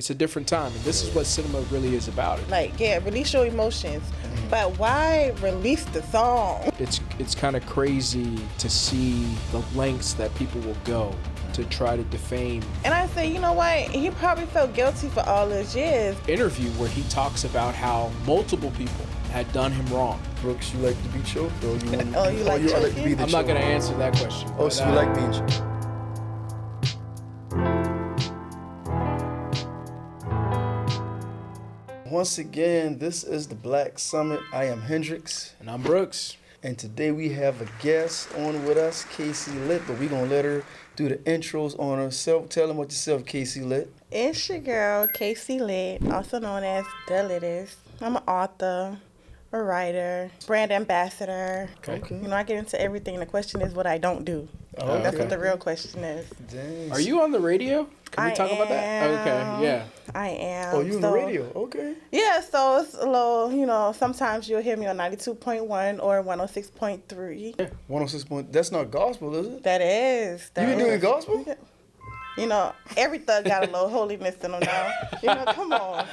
It's a different time, and this is what cinema really is about. Like, yeah, release your emotions, but why release the song? It's kind of crazy to see the lengths that people will go to try to defame. And I say, you know what? He probably felt guilty for all those years. Interview where he talks about how multiple people had done him wrong. Brooks, you like to be choked, or you want? Oh, you like like to choking? be the I'm not going to answer that question. Oh, so you like being choked? Once again, this is the Black Summit. I am Hendrix. And I'm Brooks. And today we have a guest on with us, Casey Litt, but we're going to let her do the intros on herself. Tell them what yourself, Casey Litt. It's your girl, Casey Litt, also known as The Littest. I'm an author, a writer, brand ambassador. Okay. You know, I get into everything. The question is what I don't do. Oh, That's okay. what the real question is. Dang. Are you on the radio? Can we talk about that? Okay, yeah. I am. Oh, you on the radio? Okay. Yeah, so it's a little, you know, sometimes you'll hear me on 92.1 or 106.3. 106 point. That's not gospel, is it? That is. You been doing gospel? You know, every thug got a little holiness in them now. You know, come on.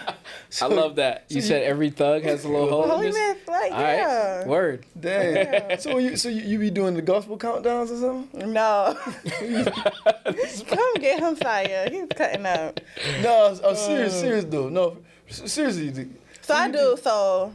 I love that. You said every thug has a little holiness? Holiness, like, All yeah. right. Word. Dang. Yeah. So you be doing the gospel countdowns or something? No. Come get him, Saya. He's cutting up. No, I'm serious though. No, seriously. So I do, so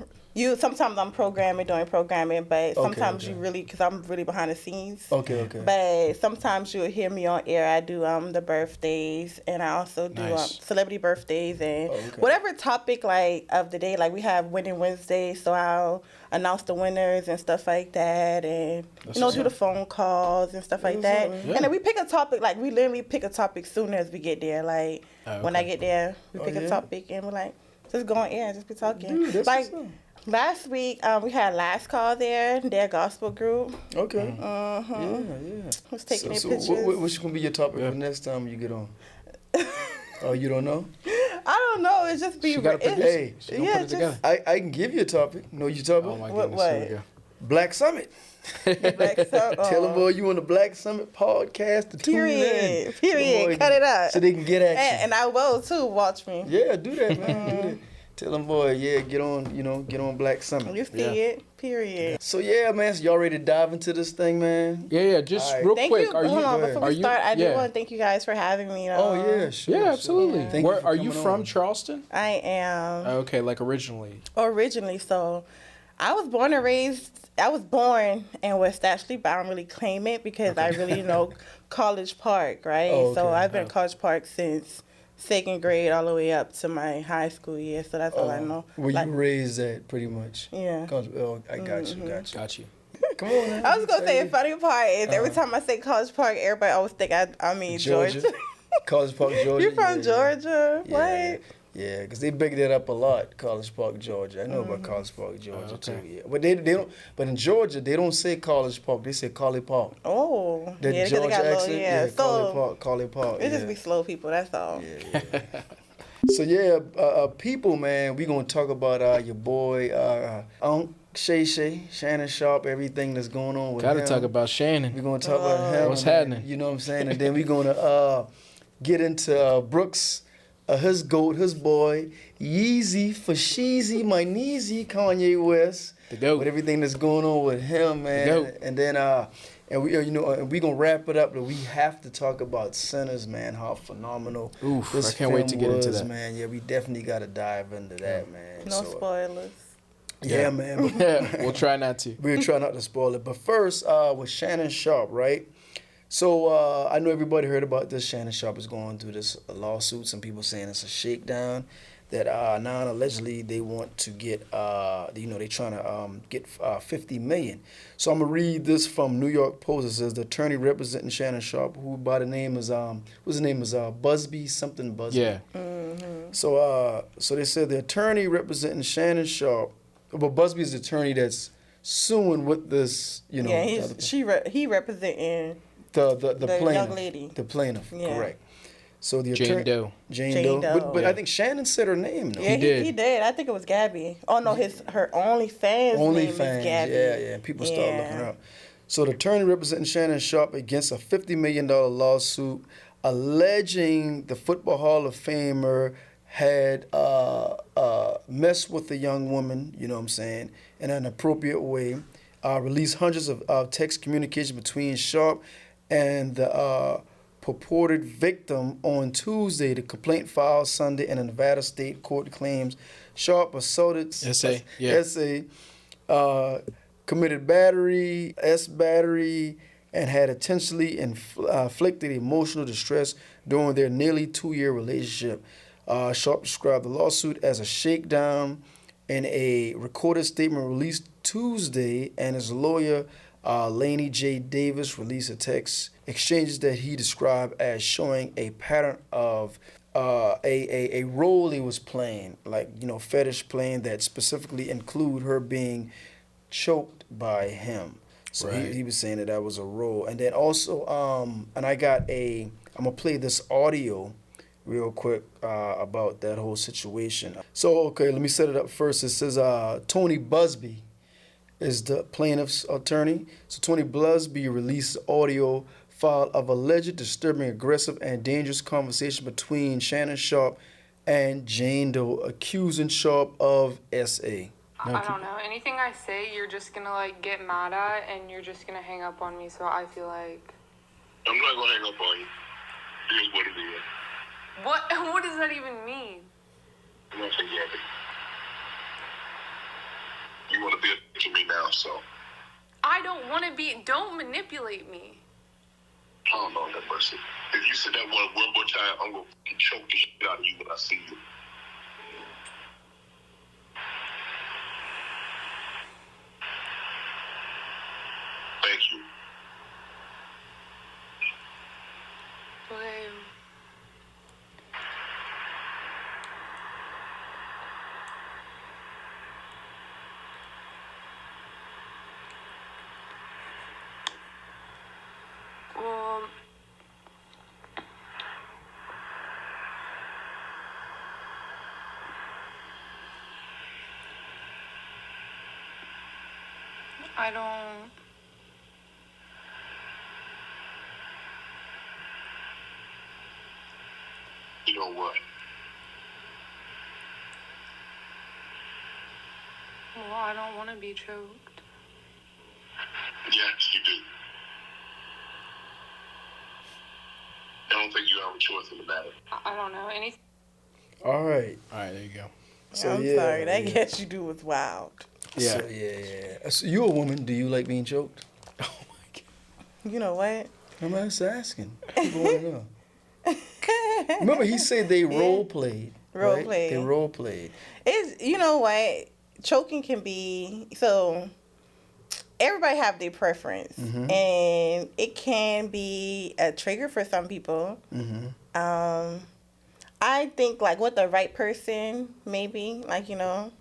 sometimes I'm doing programming, but sometimes okay. you really, because I'm really behind the scenes. Okay. But sometimes you'll hear me on air. I do the birthdays, and I also do Nice. celebrity birthdays and okay. whatever topic like of the day. Like we have Winning Wednesday, so I'll announce the winners and stuff like that, and do the phone calls and stuff like that. Yeah. And then we pick a topic. Like we literally pick a topic soon as we get there. Like when I get there, we pick a topic and we're like, just go on air and just be talking. Dude, that's like. what's up. Last week, we had Last Call there, their gospel group. Okay. Yeah. Was taking their So pictures. what's gonna be your topic for next time you get on? Oh, you don't know? I don't know. It's just be. She gotta produce Hey, it. She gonna put it together. I can give you a topic. Know your topic? Oh my What goodness. Here we way? go. Black Summit. Black Tell them, boy, you on the Black Summit podcast to tune in. Period. Boy, Cut it up. so they can get at you. And I will too. Watch me. Yeah, do that, man. Do that. Tell them, boy, yeah, get on Black Summit. You see it. Period. So yeah, man, so y'all ready to dive into this thing, man? Yeah, just All right. real Thank quick. you. Are you? Hold on, before are we you- start, I do yeah. want to thank you guys for having me. Oh yeah, sure. Yeah, absolutely. Yeah. Thank you for Are you coming from on. Charleston? I am Okay, like originally. originally. So I was born in West Ashley, but I don't really claim it because I really know College Park, right? Oh, So okay. I've been at College Park since second grade all the way up to my high school year. So that's all I know. Where Like, you raised at, pretty much. yeah. Oh, I got you. Got you. Come on, man. I was gonna say the funny part is every time I say College Park, everybody always think I mean Georgia. College Park, Georgia. You from yeah, Georgia? Yeah. What? Yeah, because they big that up a lot, College Park, Georgia. I know about College Park, Georgia, okay. too. Yeah, but they don't. But in Georgia, they don't say College Park. They say Colley Park. Oh, That yeah, 'cause they Georgia got accent. little, yeah. So Colley Park. it just yeah. be slow people. That's all. Yeah. So yeah, people, man, we gonna talk about your boy Unc Shannon Sharpe, everything that's going on with him. Gotta talk about Shannon. We're gonna talk about him. What's and, happening? You know what I'm saying? And then we're gonna get into Brooks, his goat, his boy, Yeezy for Sheezy, my Neezy, Kanye West. The GOAT. With everything that's going on with him, man. The GOAT. And then and we gonna wrap it up, but we have to talk about Sinners, man. How phenomenal Oof, this I can't wait to film get into was, that. man. Yeah, we definitely gotta dive into that, man. No So, spoilers. yeah, man. We'll try not to. We'll try not to spoil it. But first, with Shannon Sharpe, right? So I know everybody heard about this. Shannon Sharpe is going through this lawsuit. Some people saying it's a shakedown. That now allegedly they want to get, they're trying to get $50 million. So I'm gonna read this from New York Post. It says the attorney representing Shannon Sharpe, who by the name is what's his name is Busby something Busby. Yeah. So they said the attorney representing Shannon Sharpe, but Busby is the attorney that's suing with this, Yeah, he representing the the plaintiff, young lady. the plaintiff, Yeah. correct. So the Jane attorney, Doe. Jane Doe. But Yeah. I think Shannon said her name though. Yeah, did. he did. I think it was Gabby. Oh no, her OnlyFans name is Gabby. yeah. People start looking her up. So the attorney representing Shannon Sharpe against a $50 million lawsuit alleging the Football Hall of Famer had messed with a young woman, you know what I'm saying, in an inappropriate way, released hundreds of text communication between Sharpe and the purported victim on Tuesday. The complaint filed Sunday in a Nevada state court claims Sharpe assaulted SA, committed battery, battery, and had intentionally inflicted emotional distress during their nearly 2-year relationship. Sharpe described the lawsuit as a shakedown in a recorded statement released Tuesday, and his lawyer, Laney J. Davis, released a text exchanges that he described as showing a pattern of a role he was playing, like, fetish playing that specifically include her being choked by him. So Right. he was saying that was a role. And then also, and I'm going to play this audio real quick about that whole situation. So, okay, let me set it up first. It says Tony Busby is the plaintiff's attorney. So Tony Busby released audio file of alleged disturbing, aggressive, and dangerous conversation between Shannon Sharpe and Jane Doe, accusing Sharpe of SA. I don't know. Anything I say, you're just gonna get mad at, and you're just gonna hang up on me. So I feel like I'm not gonna hang up on you. It is what it is. what does that even mean? I'm not saying yeah, you want to be a bitch to me now, so I don't want to be. Don't manipulate me. I don't know that person. If you said that one more time, I'm gonna fucking choke the shit out of you when I see you. Thank you. Okay. Well, I don't. You know what? Well, I don't want to be choked. Yes, you do. I don't think you have a choice in the matter. I don't know anything. All right. All right, there you go. So, I'm yeah, sorry. That yeah. Yes You Do was wild. Yeah. So, yeah. So you a woman? Do you like being choked? Oh my God. You know what? I'm just asking. People want to know. Remember, he said they role played. Role right? played. They role played. It's, you know what? Choking can be, so everybody have their preference. Mhm. And it can be a trigger for some people. Mm-hmm. I think with the right person, maybe,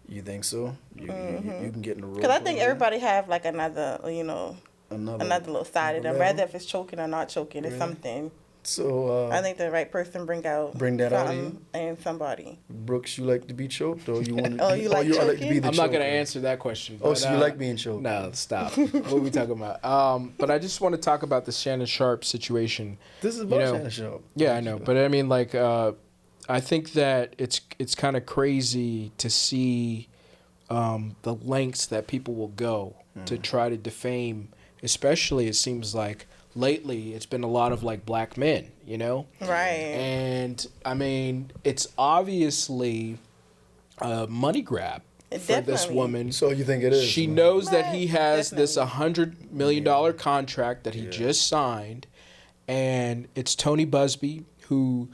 You think so? You can get in the role. because I think play. everybody have another, another little side of them. level. Rather if it's choking or not choking, it's Really? something. So, I think the right person bring that out of you? in somebody. Brooks, you like to be choked, or you want? Oh, you like like to choking? be the I'm not going to choker? answer that question. Oh, but, so you like being choked? No, stop. What are we talking about? But I just want to talk about the Shannon Sharpe situation. This is about Shannon Sharpe. Yeah, I know. But I mean, I think that it's kind of crazy to see the lengths that people will go to try to defame, especially it seems like lately it's been a lot of black men, Right. And I mean, it's obviously a money grab for this Definitely. woman. So you think it is? She man? knows that Right, he has this definitely. $100 million contract that he just signed, and it's Tony Busby who,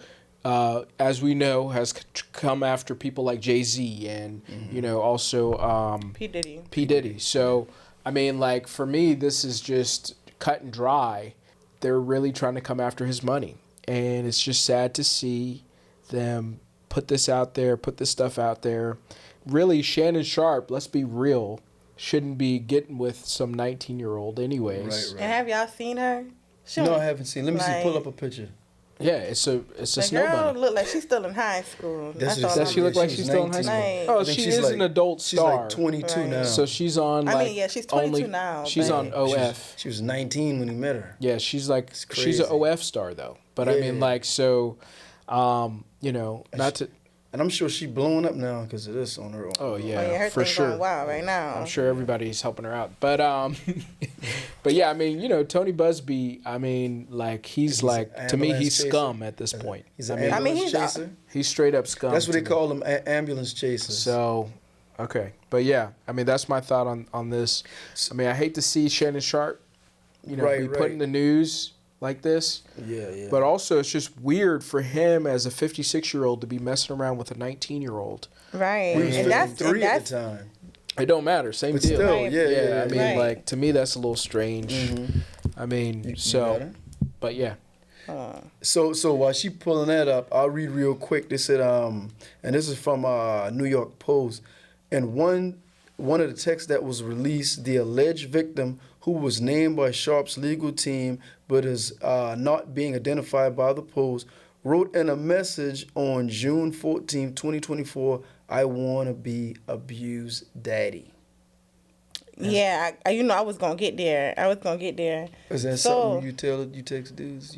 as we know, has come after people like Jay-Z and also P. Diddy. P. Diddy. So I mean, for me, this is just cut and dry. They're really trying to come after his money, and it's just sad to see them put this stuff out there. Really, Shannon Sharpe, let's be real, shouldn't be getting with some 19-year-old anyways. Right. And have y'all seen her? She No, don't- I haven't seen. Let me see. Pull up a picture. Yeah, it's a The snow girl bunny. look like she's still in high school. That's all just- I'm Does she look Yeah, like she she's was still in high 19. school? Right. Oh, I think she she's is an adult She's star. like 22 Right. now. So she's on I mean, yeah, she's 22 now, She's but- on OF. She was 19 when he met her. Yeah, she's she's crazy. an OF star though. But I mean, Yeah. not to And I'm sure she blowing up now because of this on her own. Oh yeah, her for thing's sure. going wild right now. I'm sure everybody's helping her out, but but yeah, I mean, Tony Busby. I mean, like he's like to me, he's chaser. scum at this point. He's an ambulance chaser. He's straight up scum. That's what they to me. call them, ambulance chasers. So, okay, but yeah, I mean that's my thought on this. I mean, I hate to see Shannon Sharpe, be put in the news like this. Yeah. But also, it's just weird for him as a 56-year-old to be messing around with a 19-year-old. Right, We was and that's 53 at the time. It don't matter. Same But deal. still, Right. yeah. I mean, Right. like to me, that's a little strange. I mean, You so, got it? but yeah. So while she pulling that up, I'll read real quick. They said, and this is from New York Post, and one of the texts that was released, the alleged victim, who was named by Sharpe's legal team but is not being identified by the Post, wrote in a message on June 14, 2024, "I want to be abused daddy." Yeah, I was gonna get there. Is that something you text dudes?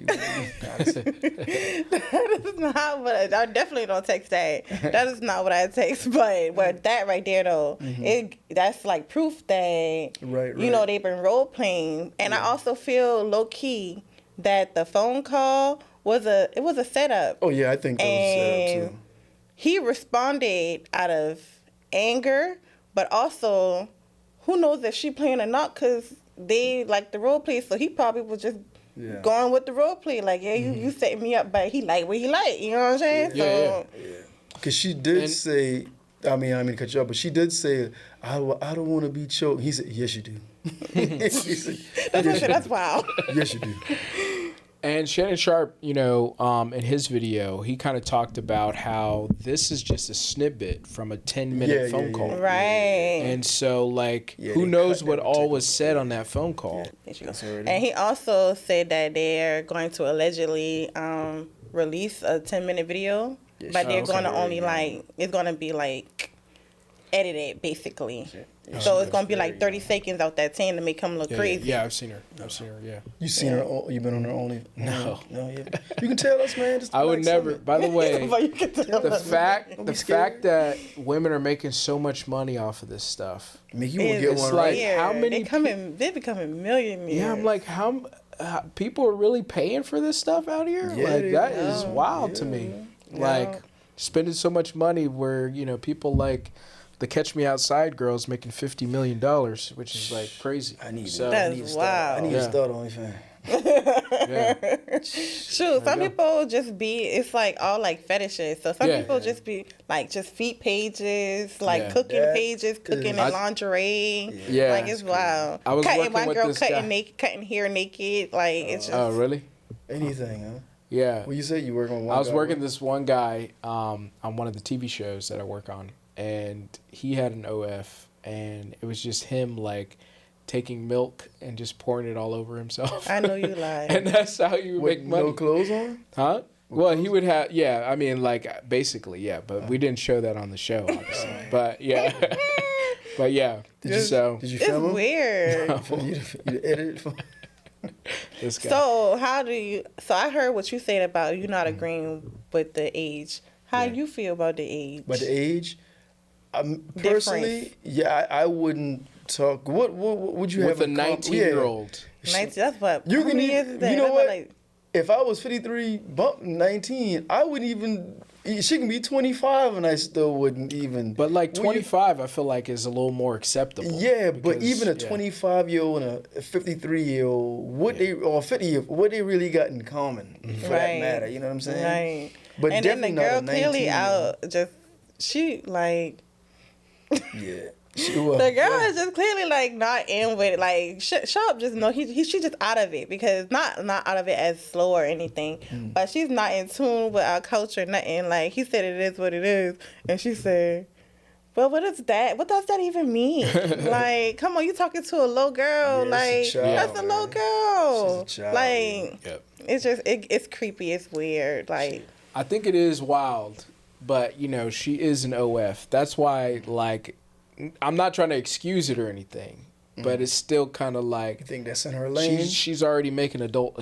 That is not what I definitely don't text that. That is not what I text. But that right there though, that's like proof that Right. they've been role playing. And I also feel low key that the phone call was a setup. Oh yeah, I think that was sad too. He responded out of anger, but also who knows if she playing or not, because they like the role play, so he probably was just going with the role play, like, you setting me up, but he like what he like, you know what I'm saying? Yeah. Because she did say, I mean to cut you off, but she did say, I don't want to be choked. He said, yes, you do. He said, That's wild. yes, you do. And Shannon Sharpe, in his video, he kind of talked about how this is just a snippet from a 10-minute phone call. Right. And so, like, Yeah, who they knows cut what that all was said on that phone call? And he also said that they're going to allegedly release a 10-minute video, but they're going to only it's going to be like edited basically. So it's going to be like 30 seconds out that 10 to make him look crazy. Yeah, I've seen her, yeah. You seen her? You been on her only? No. Yeah. You can tell us, man. Just I would like never, something. by the way, But you can tell the us. fact that women are making so much money off of this stuff. Make you want to It's get It's one like, right. how many they're becoming millionaires. Yeah, I'm like, how people are really paying for this stuff out here? Yeah, like, they that are. is wild to me. Like, spending so much money where, people like the Catch Me Outside girls making $50 million, which is like crazy. I need so, That's I need to wild. start. I need to start OnlyFans. yeah. Shoot, some people just it's like all like fetishes. So some people just be like just feet pages, like cooking That pages, cooking in lingerie. Yeah. Like it's wild. I was Cutting working one with girl this guy. cutting hair naked. Like it's just Oh, really? Anything, huh? Yeah. Well, you said you working on one I was guy, working right? this one guy on one of the TV shows that I work on, and he had an OF, and it was just him like taking milk and just pouring it all over himself. I know you lie. And that's how you With make money. no clothes on? Huh? Well, he would have, I mean, like, basically, yeah, but we didn't show that on the show, obviously. But, yeah. But, yeah. Did you so, It's film him? weird. You edited it? this guy. So I heard what you said about you not agreeing with the age. How you feel about the age? But the age, personally, I wouldn't talk. What would you with have a 19-year-old. 19, that's what. You how can many even, years is that? you know That's what? like- If I was 53, bump 19, I wouldn't even. She can be 25, and I still wouldn't even. But, like, Well, 25, I feel like, is a little more acceptable. Yeah, but because, even a 25-year-old and a 53-year-old, or 50, what they really got in common for that matter? You know what I'm saying? Right. But And then the definitely girl not a clearly 19-year-old. she like. Yeah. She was. The girl is just clearly like not in with it. Like Sharpe just know she just out of it because not out of it as slow or anything, but she's not in tune with our culture. Nothing. Like he said, it is what it is, and she said, "Well, what is that? What does that even mean? Like, come on, you talking to a little girl? Yeah, like it's a child, that's a little man. girl. She's a child, like Yep. it's just it's creepy. It's weird. Like I think it is wild, but, she is an OF. That's why, like, I'm not trying to excuse it or anything, but it's still kind of like I think that's in her lane. she's already making adult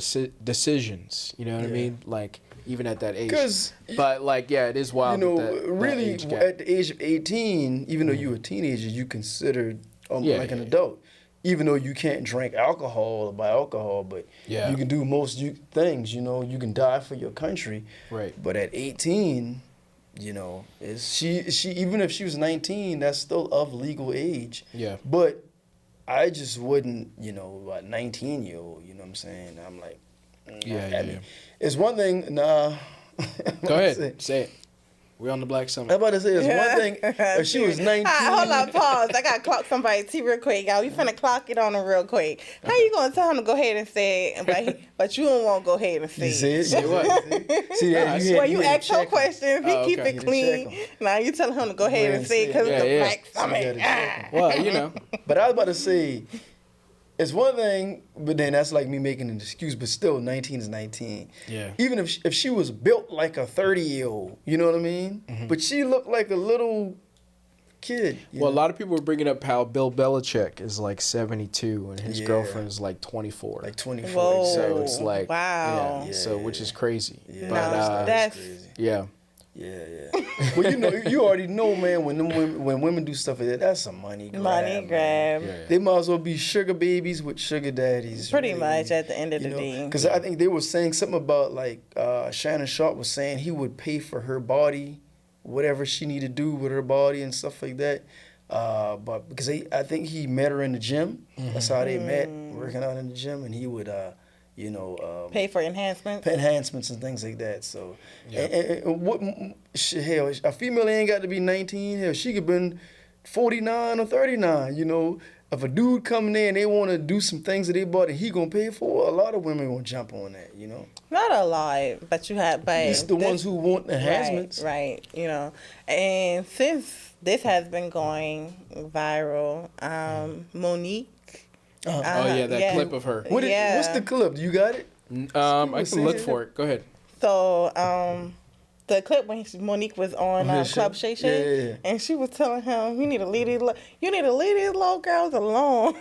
decisions. You know what I mean? Like, even at that age. 'Cause, But like, yeah, it is wild. really, that age gap. at the age of 18, even though you're a teenager, you considered like an adult. Even though you can't drink alcohol or buy alcohol, but you can do most things. You know, you can die for your country. Right. But at 18, she even if she was 19, that's still of legal age. Yeah. But I just wouldn't, about 19-year-old. You know what I'm saying? I'm like, I mean, it's one thing. Nah. Go ahead, say it. We're on the Black Summit. I'm about to say it's one thing if she was 19. Hold on, pause. I gotta clock somebody T real quick, y'all. We finna clock it on him real quick. How you gonna tell him to go ahead and say it, but you don't want to go ahead and say You see it? it? Say what? See that? Well, you ask her questions, he keep okay. it clean. Now you tell him to go ahead and say it because it's the Black Summit. Well, But I was about to say, it's one thing, but then that's like me making an excuse. But still, 19 is 19. Yeah. Even if she was built like a 30-year-old, you know what I mean? Mm-hmm. But she looked like a little kid. a lot of people were bringing up how Bill Belichick is like 72 and his girlfriend is like 24. Like 24. Whoa. So it's like, wow. so which is crazy. Yeah. But That's crazy. yeah. Yeah. Well, you already know, man. When women do stuff like that, that's a money grab. money grab. Yeah. They might as well be sugar babies with sugar daddies. Pretty really. much at the end of the day. Because I think they were saying something about like Shannon Sharpe was saying he would pay for her body, whatever she needed to do with her body and stuff like that. But because I think he met her in the gym. That's how they met, working out in the gym, and he would Pay for enhancements. enhancements and things like that. So, and what hell, a female ain't got to be 19. Hell, she could been 49 or 39. If a dude coming in, they want to do some things that they bought and he gonna pay for. A lot of women gonna jump on that. Not a lot, but you have. But It's the ones who want enhancements. Right. And since this has been going viral, Monique. That clip of her. What's the clip? You got it? I can look for it. Go ahead. So, the clip when Monique was on Club Shay Shay, Yeah. and she was telling him, "You need to leave these little girls alone."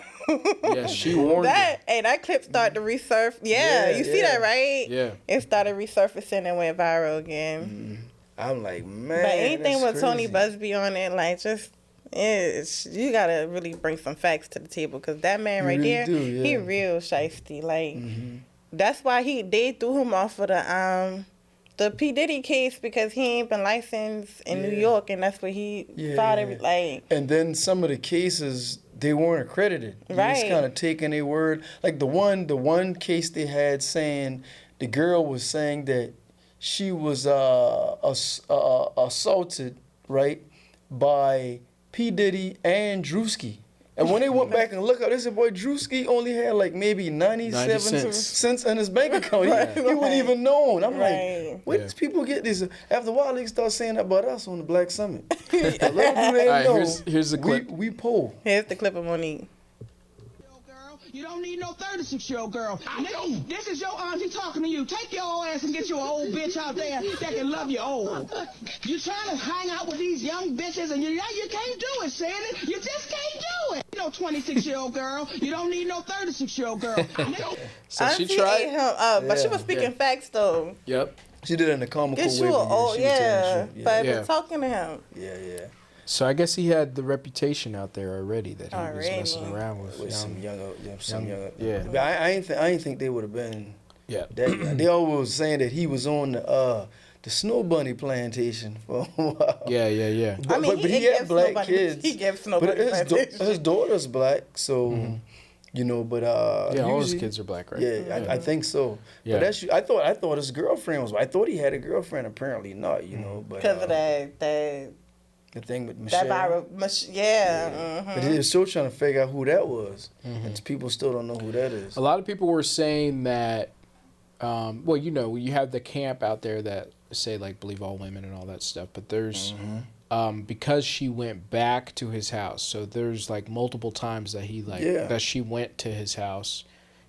Yeah, she warned that. Hey, that clip started to resurface. Yeah, you see that, right? Yeah. It started resurfacing and went viral again. I'm like, man. But anything that's with Tony crazy. Busby on it, like you gotta really bring some facts to the table because that man right really there, do, yeah. he real shiesty. Like that's why they threw him off of the P Diddy case because he ain't been licensed in New York, and that's where he filed every like. And then some of the cases they weren't accredited. Right. Just kind of taking their word. Like the one case they had saying the girl was saying that she was assaulted, right, by P Diddy and Drewski. And when they went back and looked at it, they said, boy, Drewski only had like maybe 97 cents in his bank account. He wouldn't even known. I'm like, where does people get this? After a while, they start saying that about us on the Black Summit. Little do they know, here's the clip. We pull. Here's the clip of Monique. You don't need no 36-year-old girl. This is your auntie talking to you. Take your old ass and get your old bitch out there that can love you old. You trying to hang out with these young bitches and you can't do it, Sandy. You just can't do it. You know, 26-year-old girl. You don't need no 36-year-old girl. So Auntie she tried. ate him up, but she was speaking facts though. Yep. She did it in a comical Get way. you but she was telling the truth. but talking to him. Yeah. So I guess he had the reputation out there already that he was Already. messing around with Some younger. yeah. But I ain't think they would have been. Yeah. That, they always was saying that he was on the Snow Bunny plantation for a while. Yeah. But, but he had black kids. He gave Snow But Bunny plantation. his daughter's black, so but all his usually- kids are black, right? Yeah, I think so. Yeah. But that's I thought his girlfriend was. I thought he had a girlfriend. Apparently not. But Because of that the thing with Michelle. that viral, But they're still trying to figure out who that was, and people still don't know who that is. A lot of people were saying that, you have the camp out there that say like believe all women and all that stuff, but there's because she went back to his house, so there's like multiple times that that she went to his house,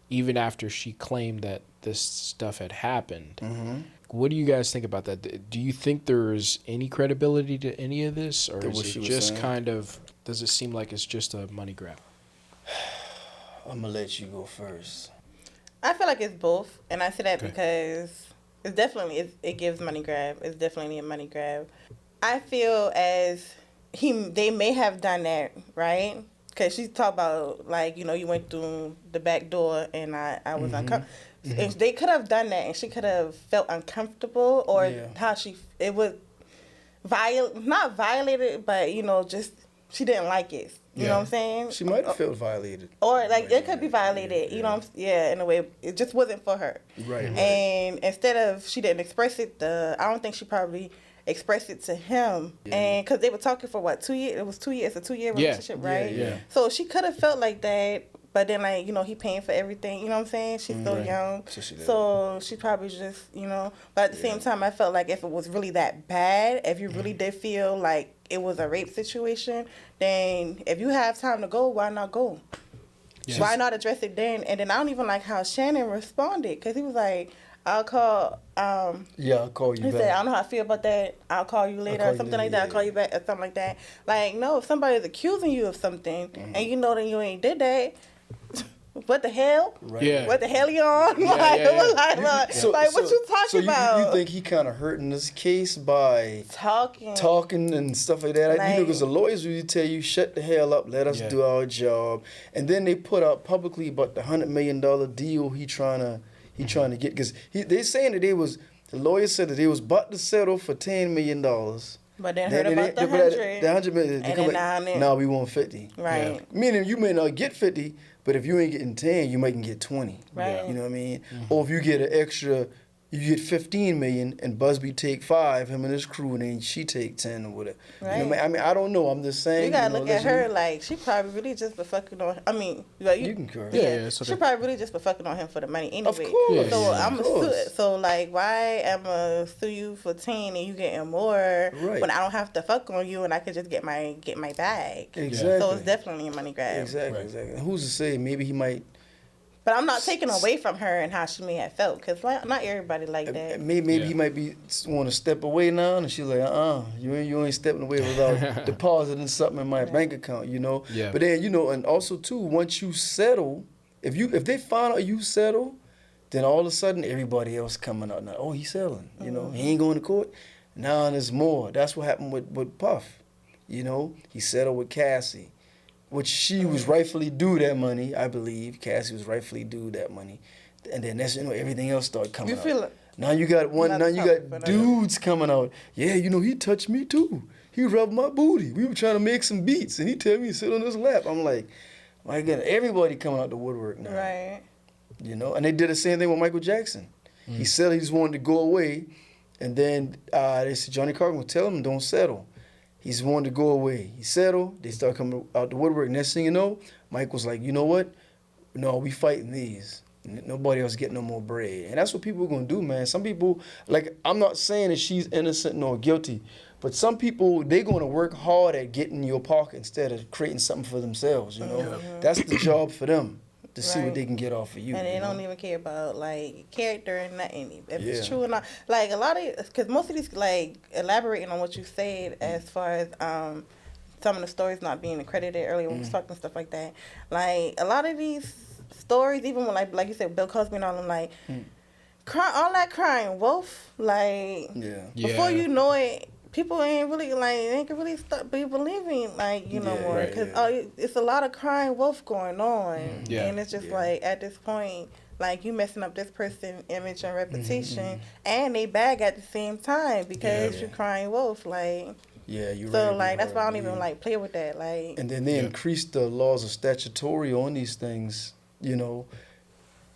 even after she claimed that this stuff had happened. What do you guys think about that? Do you think there's any credibility to any of this, or is it just kind of, does it seem like it's just a money grab? I'm gonna let you go first. I feel like it's both, and I say that because It's definitely it gives money grab. It's definitely a money grab. I feel as they may have done that, right? Because she talked about, like, you went through the back door and I was uncomfortable. If they could have done that and she could have felt uncomfortable, or how it was not violated, but, just she didn't like it. You know what I'm saying? She might have felt violated. Or, like, it could be violated, you know, in a way. It just wasn't for her. Right. And instead of, she didn't express it, I don't think she probably expressed it to him. And because they were talking for, 2 years? It was 2 years. It's a 2-year relationship, right? Yeah. So she could have felt like that. But then, like, he paying for everything, you know what I'm saying? She's still young. So she probably just, But at the same time, I felt like if it was really that bad, if you really did feel like it was a rape situation, then if you have time to go, why not go? Yes. Why not address it then? And then I don't even like how Shannon responded, because he was like, I'll call. I'll call you back. He said, I don't know how I feel about that. I'll call you later, or something like that. I'll call you back, or something like that. Like, no, if somebody's accusing you of something, and you know that you ain't did that, what the hell? Right. Yeah. What the hell you on? Yeah, What you talking about? You think he kind of hurting this case by talking and stuff like that? Because the lawyers really tell you, shut the hell up, let us do our job. And then they put out publicly about the $100 million deal he trying to get. Because they saying that the lawyers said that they was about to settle for $10 million. But then heard about the 100. The 100 million. And then now we want 50. Right. Yeah. Meaning you may not get 50, but if you ain't getting 10, you might can get 20. Right. You know what I mean? Or if you get an extra, you get 15 million and Busby take 5, him and his crew, and then she take 10 or whatever. Right. You know what I mean? I don't know. I'm just saying. You gotta look at her like she probably really just been fucking on. I mean, you can correct. Yeah, she probably really just been fucking on him for the money anyway. Of course. So I'm so like, why am I sue you for 10 and you getting more when I don't have to fuck on you and I can just get my bag? Exactly. So it's definitely a money grab. Exactly. Exactly. And who's to say? Maybe he might. But I'm not taking away from her and how she may have felt, because not everybody like that. Maybe he might be want to step away now, and she's like, you ain't stepping away without depositing something in my bank account, Yeah. But then, and also too, once you settle, if they find out you settle, then all of a sudden everybody else coming out now. Oh, he's settling, he ain't going to court. Now there's more. That's what happened with Puff, he settled with Cassie. Which she was rightfully due that money, I believe. Cassie was rightfully due that money, and then that's everything else started coming out. Feel it? Now you got dudes coming out. Yeah, he touched me too. He rubbed my booty. We were trying to make some beats, and he tell me to sit on his lap. I'm like, my God, everybody coming out the woodwork now. Right. And they did the same thing with Michael Jackson. He said he just wanted to go away, and then they said Johnny Carson would tell him don't settle. He's wanted to go away. He settled. They start coming out the woodwork. Next thing you know, Mike was like, you know what? No, we fighting these. Nobody else get no more bread. And that's what people are going to do, man. Some people, like, I'm not saying that she's innocent nor guilty, but some people, they're going to work hard at getting your pocket instead of creating something for themselves, That's the job for them, to see what they can get off of you. And they don't even care about, like, character and nothing. If it's true or not. Like, a lot of, because most of these, like, elaborating on what you said as far as some of the stories not being accredited earlier when we was talking stuff like that. Like, a lot of these stories, even when, like you said, Bill Cosby and all them, like, all that crying wolf, like, before you know it, people ain't really, like, they ain't really be believing, like, no more. Because it's a lot of crying wolf going on. And it's just, like, at this point, like, you messing up this person's image and reputation, and they bag at the same time because you're crying wolf, like. Yeah, you're so, right. like, that's why I don't even, like, play with that, like. And then they increased the laws of statutory on these things,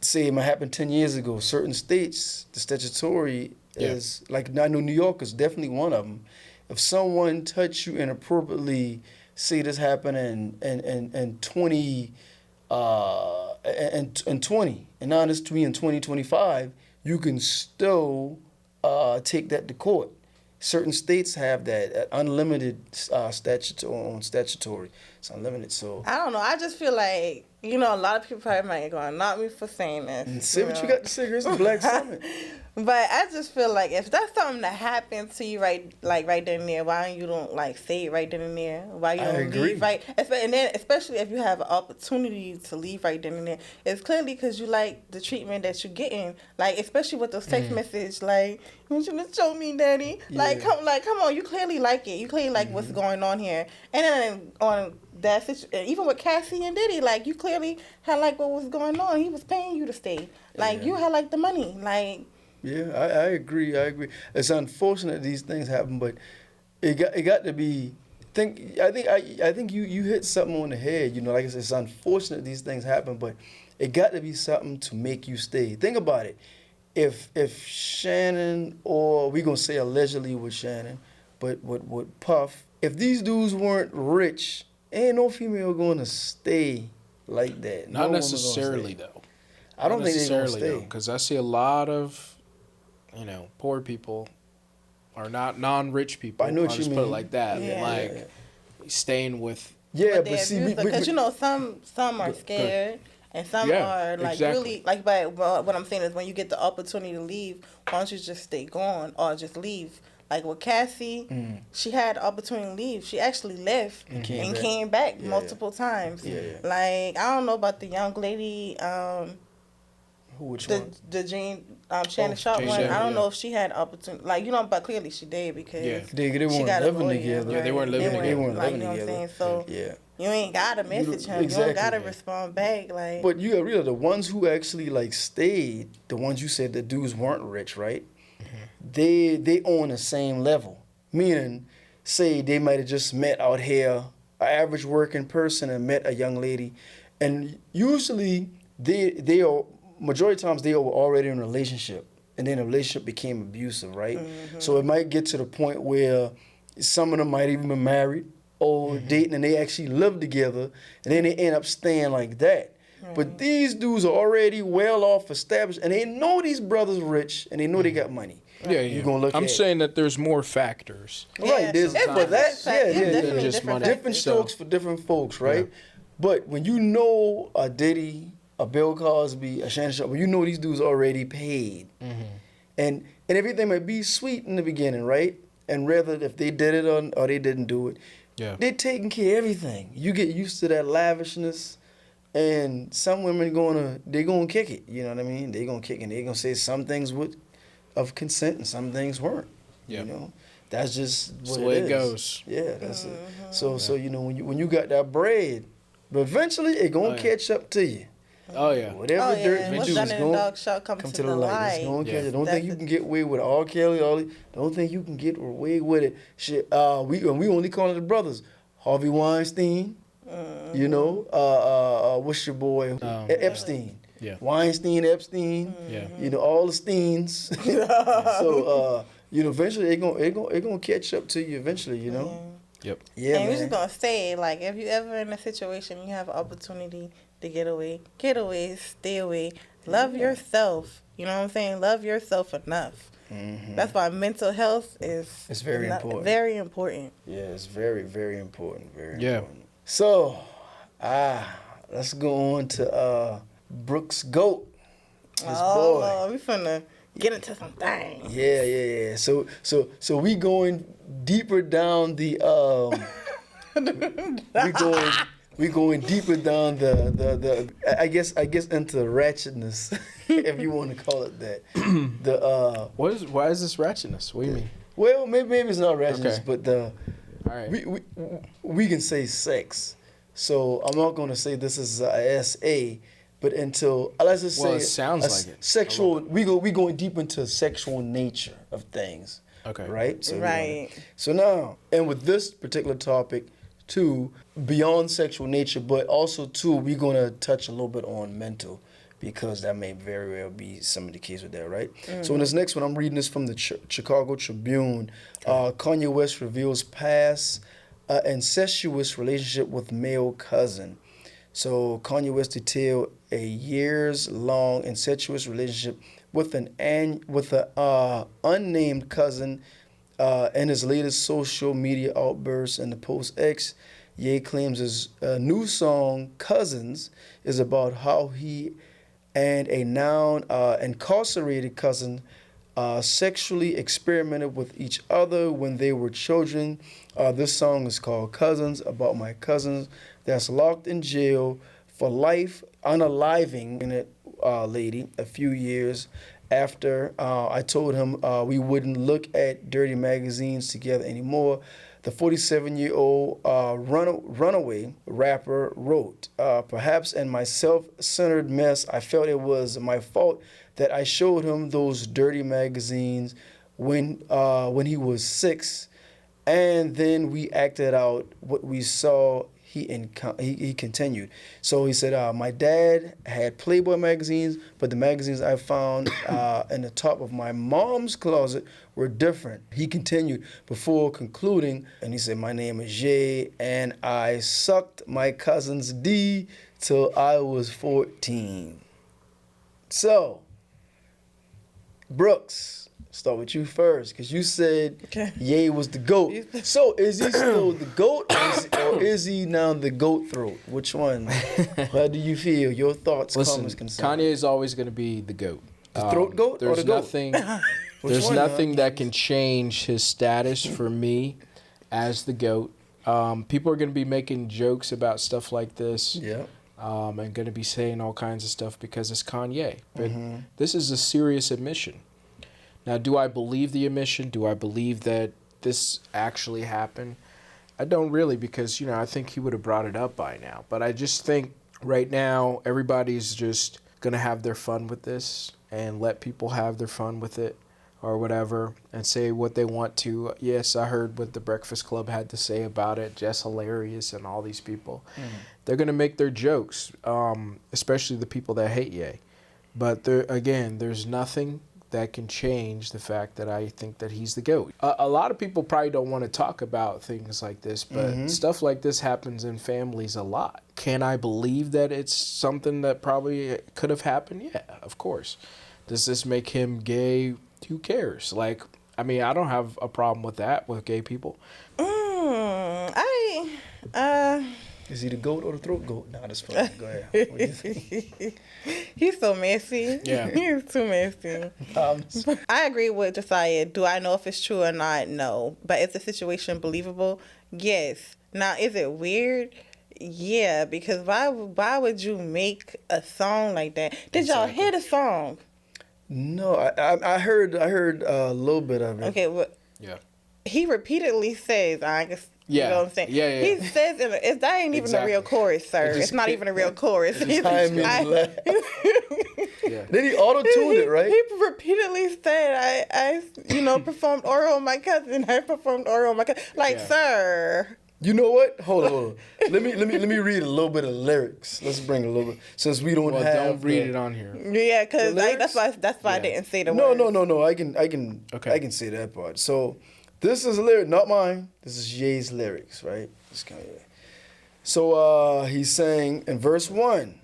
Say it might happen 10 years ago. Certain states, the statutory is, like, I know New York is definitely one of them. If someone touched you inappropriately, say this happened in 20, and now this to me in 2025, you can still take that to court. Certain states have that unlimited statutory. It's unlimited, so. I don't know. I just feel like, a lot of people probably might go and knock me for saying this. And say what you got to say. Here's the Black Summit. But I just feel like if that's something that happened to you right then and there, why you don't like say it right then and there? Why you don't leave right? And then especially if you have an opportunity to leave right then and there, it's clearly because you like the treatment that you're getting. Like especially with those text message, like you should have show me, daddy. Like come on, you clearly like it. You clearly like what's going on here. And then on that situation, even with Cassie and Diddy, like you clearly had like what was going on. He was paying you to stay. Like you had like the money, like. Yeah, I agree. It's unfortunate these things happen, but it got to be. I think you hit something on the head. You know, like I said, it's unfortunate these things happen, but it got to be something to make you stay. Think about it. If Shannon, or we gonna say allegedly with Shannon, but with Puff, if these dudes weren't rich, ain't no female gonna stay like that. Not necessarily though. I don't think they're gonna stay because I see a lot of. Poor people are not non-rich people. I know what you mean. Put it like that. Yeah. Staying with. Yeah, but see, because some are scared and some are like really like. But what I'm saying is, when you get the opportunity to leave, why don't you just stay gone or just leave? Like with Cassie, she had the opportunity to leave. She actually left and came back multiple times. Yeah. Like I don't know about the young lady. Which one? The Shannon Sharpe one. I don't know if she had opportunity. Like but clearly she did because they weren't living together. Yeah, they weren't living together. They weren't living together. You know what I'm saying? So you ain't gotta message him. Exactly. You don't gotta respond back. Like, but you gotta realize the ones who actually like stayed, the ones you said the dudes weren't rich, right? Mm-hmm. They on the same level. Meaning, say they might have just met out here, an average working person, and met a young lady, and usually they are. Majority of times they were already in a relationship, and then the relationship became abusive, right? Mm-hmm. So it might get to the point where some of them might even be married or dating, and they actually live together, and then they end up staying like that. Mm-hmm. But these dudes are already well off, established, and they know these brothers rich, and they know they got money. Yeah, You're gonna look. I'm saying that there's more factors. Right, there's for that. Definitely just money. Different strokes for different folks, right? Yeah. But when you know a Diddy, a Bill Cosby, a Shannon Sharpe, you know these dudes already paid. Mm-hmm. And everything might be sweet in the beginning, right? And rather if they did it or they didn't do it, they're taking care of everything. You get used to that lavishness, and some women they're gonna kick it. You know what I mean? They're gonna kick it, and they're gonna say some things of consent and some things weren't. Yeah. You know? That's just what the way it goes. Yeah, that's it. So when you got that bread, but eventually it gonna catch up to you. Oh yeah. Whatever dirt you What's do done is in the dog shall come to the light. Don't think you can get away with R. Kelly. Don't think you can get away with it. Shit. We only call it the brothers. Harvey Weinstein. You know. What's your boy? Epstein. Yeah. Weinstein, Epstein. Yeah. You know, all the Steens. So eventually it gonna catch up to you eventually. You know. Yep. Yeah. And we're just gonna say, like, if you ever in a situation you have an opportunity to get away, stay away. Love yourself. You know what I'm saying? Love yourself enough. Mm-hmm. That's why mental health is very important. Very important. Yeah, it's very, very important. Very important. So, let's go on to Brooks Goat. This boy. We finna get into some things. Yeah. So we going deeper down the we going deeper down the I guess into ratchetness, if you want to call it that. Why is this ratchetness? What do you mean? Well, maybe it's not ratchetness, but all right. we can say sex. So I'm not going to say this is a SA, but until let's just say it sounds like it. Sexual. We going deep into sexual nature of things. Okay. Right. So right. So now, and with this particular topic, too, beyond sexual nature, but also too, we're gonna touch a little bit on mental, because that may very well be some of the case with that, right? Mm-hmm. So in this next one, I'm reading this from the Chicago Tribune. Kanye West reveals past incestuous relationship with male cousin. So Kanye West detailed a years-long incestuous relationship with an unnamed cousin. In his latest social media outburst in the post X, Ye claims his new song, Cousins, is about how he and a now incarcerated cousin sexually experimented with each other when they were children. This song is called Cousins, about my cousins that's locked in jail for life, unaliving it lady a few years after I told him we wouldn't look at dirty magazines together anymore. The 47-year-old runaway rapper wrote, perhaps in my self-centered mess, I felt it was my fault that I showed him those dirty magazines when he was 6, and then we acted out what we saw. He continued. So he said, my dad had Playboy magazines, but the magazines I found in the top of my mom's closet were different. He continued before concluding, and he said, my name is Jay, and I sucked my cousin's D till I was 14. So, Brooks, start with you first, because you said Ye was the GOAT. So is he still the GOAT, or is he now the GOAT throat? Which one? How do you feel? Your thoughts, comments, concerns? Kanye is always going to be the GOAT. The throat GOAT or the GOAT? There's nothing that can change his status for me as the GOAT. People are going to be making jokes about stuff like this. Yeah. And going to be saying all kinds of stuff because it's Kanye. But this is a serious admission. Now, do I believe the admission? Do I believe that this actually happened? I don't really, because, I think he would have brought it up by now. But I just think right now everybody's just going to have their fun with this and let people have their fun with it or whatever and say what they want to. Yes, I heard what the Breakfast Club had to say about it. Just hilarious and all these people. They're going to make their jokes, especially the people that hate Ye. But there's nothing that can change the fact that I think that he's the GOAT. A lot of people probably don't want to talk about things like this, but stuff like this happens in families a lot. Can I believe that it's something that probably could have happened? Yeah, of course. Does this make him gay? Who cares? I don't have a problem with that, with gay people. Is he the GOAT or the throat GOAT? Nah, that's fine. Go ahead. What do you think? He's so messy. Yeah. He's too messy. I agree with Josiah. Do I know if it's true or not? No. But is the situation believable? Yes. Now, is it weird? Yeah, because why would you make a song like that? Did y'all hear the song? No, I heard a little bit of it. Okay, well, Yeah. he repeatedly says, I guess, Yeah. you know what I'm saying? Yeah. He says, that ain't even a real chorus, sir. It's not even a real chorus. Then he auto-tuned it, right? He repeatedly said, I performed oral on my cousin. I performed oral on my cousin. Sir. You know what? Hold on. Let me read a little bit of lyrics. Let's bring a little bit, since we don't have. Don't read it on here. Yeah, because that's why I didn't say the No. words. I can say that part. So this is a lyric, not mine. This is Ye's lyrics, right? So he's saying in verse 1,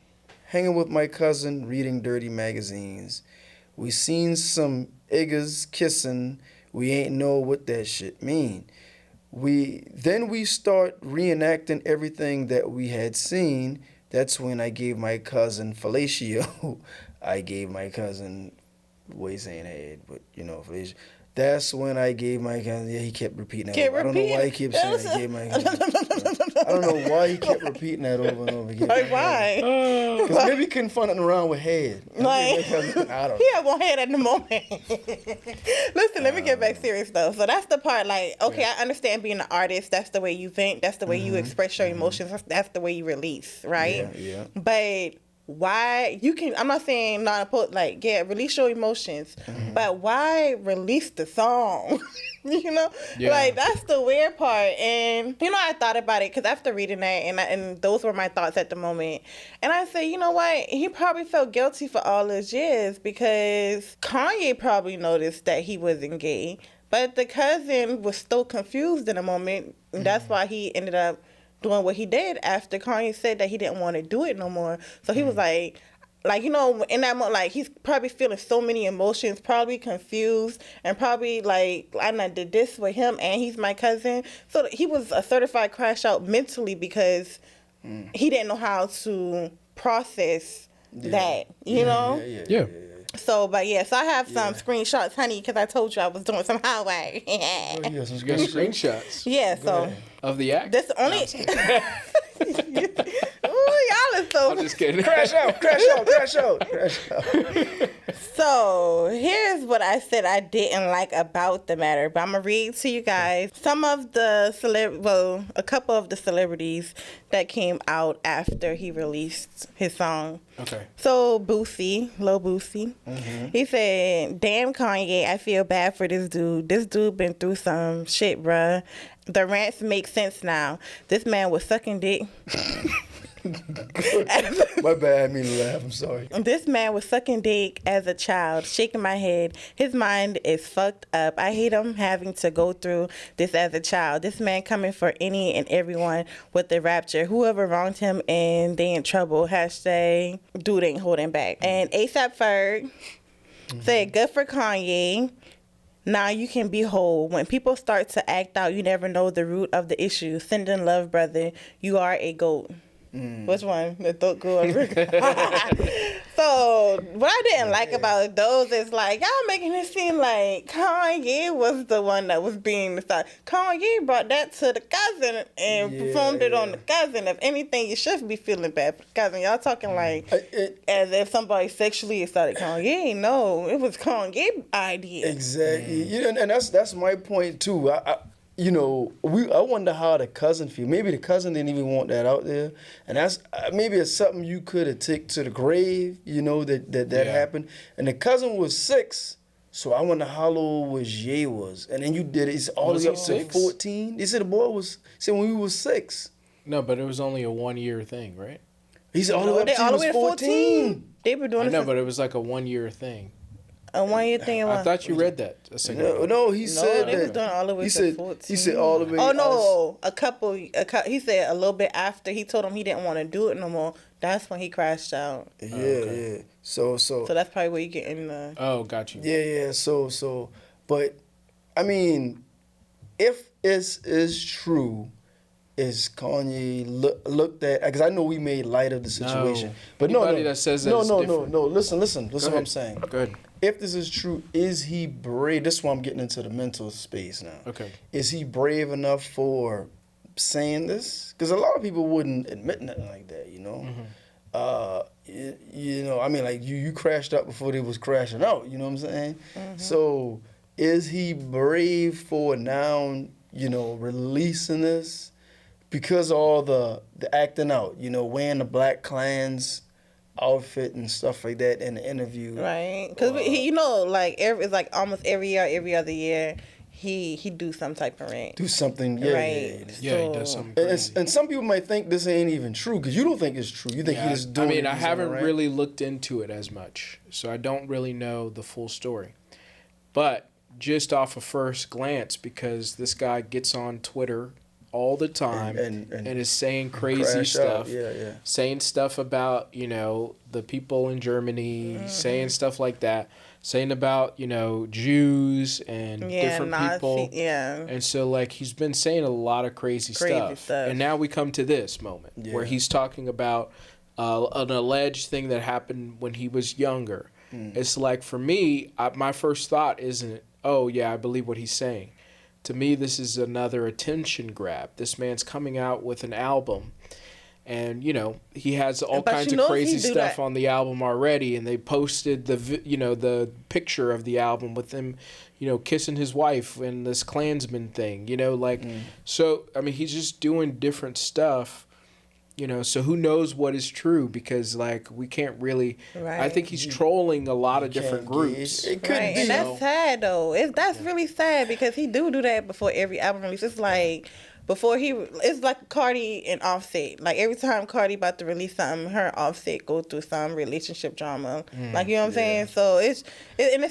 hanging with my cousin, reading dirty magazines. We seen some niggas kissing. We ain't know what that shit mean. We start reenacting everything that we had seen. That's when I gave my cousin fellatio. I gave my cousin, what he's saying head, but fellatio. That's when I gave my cousin. Yeah, he kept repeating that. I don't know why he kept saying I gave my cousin. I don't know why he kept repeating that over and over again. Why? Because maybe he couldn't find nothing wrong with head. I don't know. He had one head at the moment. Listen, let me get back serious though. So that's the part. I understand being an artist. That's the way you think. That's the way you express your emotions. That's the way you release, right? Yeah. But why I'm not saying release your emotions, but why release the song? That's the weird part. And I thought about it because after reading that, and those were my thoughts at the moment, and I said, you know what, he probably felt guilty for all those years because Kanye probably noticed that he wasn't gay, but the cousin was still confused in a moment, and that's why he ended up doing what he did after Kanye said that he didn't want to do it no more. So he was in that moment, he's probably feeling so many emotions, probably confused, and probably I did this with him, and he's my cousin. So he was a certified crash out mentally because he didn't know how to process that, you know? Yeah. So, but yeah, so I have some screenshots, honey, because I told you I was doing some highway. Oh, yeah, some You got screenshots Yeah, so of the act. this only. Ooh, y'all are so. I'm just kidding. Crash out, crash out, crash out, crash out. So here's what I said I didn't like about the matter, but I'm gonna read to you guys some of the a couple of the celebrities that came out after he released his song. Okay. So Boosie, Lil Boosie, he said, "Damn Kanye, I feel bad for this dude. This dude been through some shit, bruh. The rants make sense now. This man was sucking dick." My bad, I mean to laugh, I'm sorry. This man was sucking dick as a child, shaking my head. His mind is fucked up. I hate him having to go through this as a child. This man coming for any and everyone with the rapture. Whoever wronged him and they in trouble. Hashtag dude ain't holding back. And ASAP Ferg said, good for Kanye. Now you can be whole. When people start to act out, you never know the root of the issue. Sending love, brother. You are a GOAT. Which one? The throat go over. So what I didn't like about those is like y'all making it seem like Kanye was the one that was being the star. Kanye brought that to the cousin and performed it on the cousin. If anything, you should be feeling bad for the cousin. Y'all talking like as if somebody sexually assaulted Kanye. No, it was Kanye's idea. Exactly. You know, and that's my point too. I wonder how the cousin feel. Maybe the cousin didn't even want that out there, and that's maybe it's something you could have taken to the grave. You know that happened, and the cousin was 6, so I wonder how old was Ye was, and then you did it. It's all the way up to 14. They said the boy was when we was 6. No, but it was only a 1-year thing, right? He said all the way up to he was 14. They were doing I know, but it was like a 1-year thing. A 1-year thing. I thought you read that a second ago. No, he said they that. was doing all the way to 14. He said all the way. Oh no, he said a little bit after he told him he didn't want to do it no more. That's when he crashed out. Yeah. So that's probably where you get in the. Oh, got you. Yeah. So, but I mean, if this is true, is Kanye looked at? Because I know we made light of the situation, but anybody that says that no. Listen. What I'm saying. Good. If this is true, is he brave? This is why I'm getting into the mental space now. Okay. Is he brave enough for saying this? Because a lot of people wouldn't admit nothing like that, you know? I mean, like, you crashed out before they was crashing out, you know what I'm saying? So, is he brave for now, releasing this? Because of all the acting out, wearing the Black Klan's outfit and stuff like that in the interview, right? Because it's like almost every year, every other year, he do some type of rant. Do something, right? Yeah, he does something crazy. And some people might think this ain't even true because you don't think it's true. You think he just doing. I mean, it I haven't really looked into it as much, so I don't really know the full story. But just off of first glance, because this guy gets on Twitter all the time and is saying crazy stuff, saying stuff about the people in Germany, saying stuff like that, saying about Jews and different people, and so like he's been saying a lot of crazy stuff, and now we come to this moment where he's talking about an alleged thing that happened when he was younger. It's like, for me, my first thought isn't, oh yeah, I believe what he's saying. To me, this is another attention grab. This man's coming out with an album, and he has all kinds of crazy stuff on the album already. And they posted the picture of the album with him, kissing his wife and this Klansman thing. So I mean, he's just doing different stuff. So who knows what is true, because like we can't really. Right. I think he's trolling a lot of different groups. It could be, and that's sad though. That's really sad because he do that before every album release. It's like it's like Cardi and Offset. Like every time Cardi about to release something, her and Offset go through some relationship drama. Like, you know what I'm saying? So it's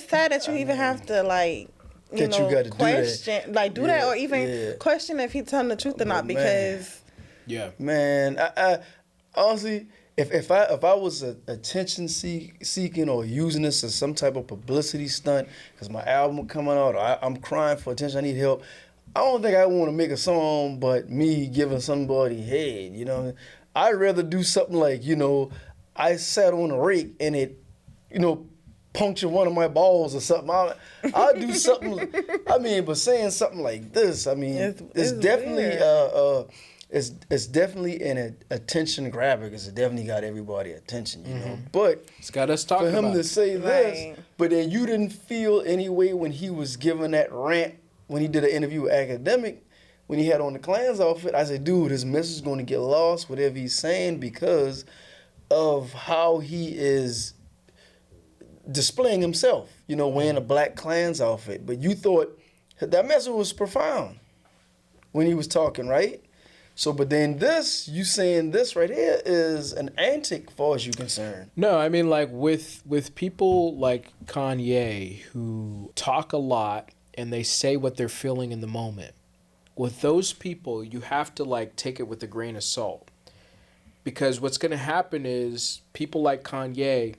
sad that you even have to like. You gotta question, do that, or even question if he's telling the truth or not, because. Yeah, man. I honestly, if I was attention seeking or using this as some type of publicity stunt because my album coming out, or I'm crying for attention, I need help, I don't think I want to make a song but me giving somebody head. I'd rather do something like I sat on a rake and it, puncture one of my balls or something. I'll do something. I mean, but saying something like this, I mean, it's definitely it's definitely an attention grabber because it definitely got everybody attention, you know. But It's got us talking for him about to it. say this, but then you didn't feel any way when he was giving that rant when he did an interview with Academic. When he had on the Klans outfit, I said, dude, his message is going to get lost, whatever he's saying, because of how he is displaying himself, you know, wearing a black Klans outfit. But you thought that message was profound when he was talking, right? So, but then this, you saying this right here is an antic, far as you're concerned. No, I mean, like, with people like Kanye who talk a lot and they say what they're feeling in the moment, with those people, you have to, like, take it with a grain of salt. Because what's going to happen is people like Kanye,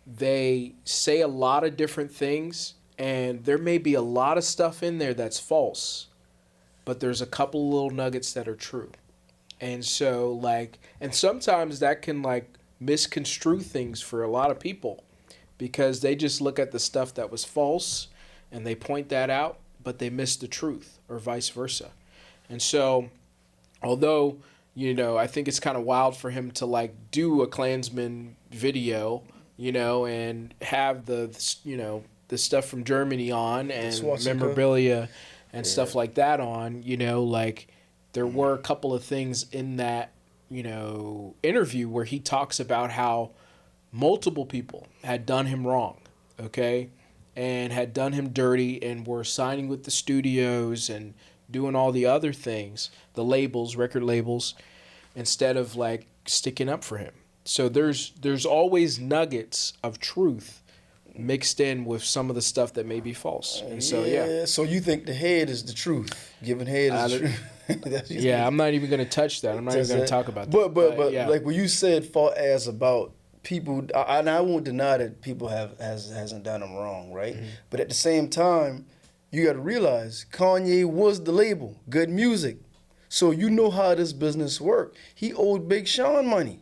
they say a lot of different things, and there may be a lot of stuff in there that's false, but there's a couple little nuggets that are true. And so, like, and sometimes that can, like, misconstrue things for a lot of people because they just look at the stuff that was false and they point that out, but they miss the truth, or vice versa. And so, although, you know, I think it's kind of wild for him to, like, do a Klansman video, you know, and have the, you know, the stuff from Germany on and memorabilia and stuff like that on, you know, like, there were a couple of things in that, you know, interview where he talks about how multiple people had done him wrong, okay, and had done him dirty and were signing with the studios and doing all the other things, the labels, record labels, instead of, like, sticking up for him. So there's always nuggets of truth mixed in with some of the stuff that may be false. And so, yeah. So you think the head is the truth? Giving head is the truth? Yeah, I'm not even going to touch that. I'm not even going to talk about that. But yeah. like what you said, far as about people, and I won't deny that people hasn't done them wrong, right? Mm-hmm. But at the same time, you got to realize Kanye was the label, Good Music. So you know how this business worked. He owed Big Sean money.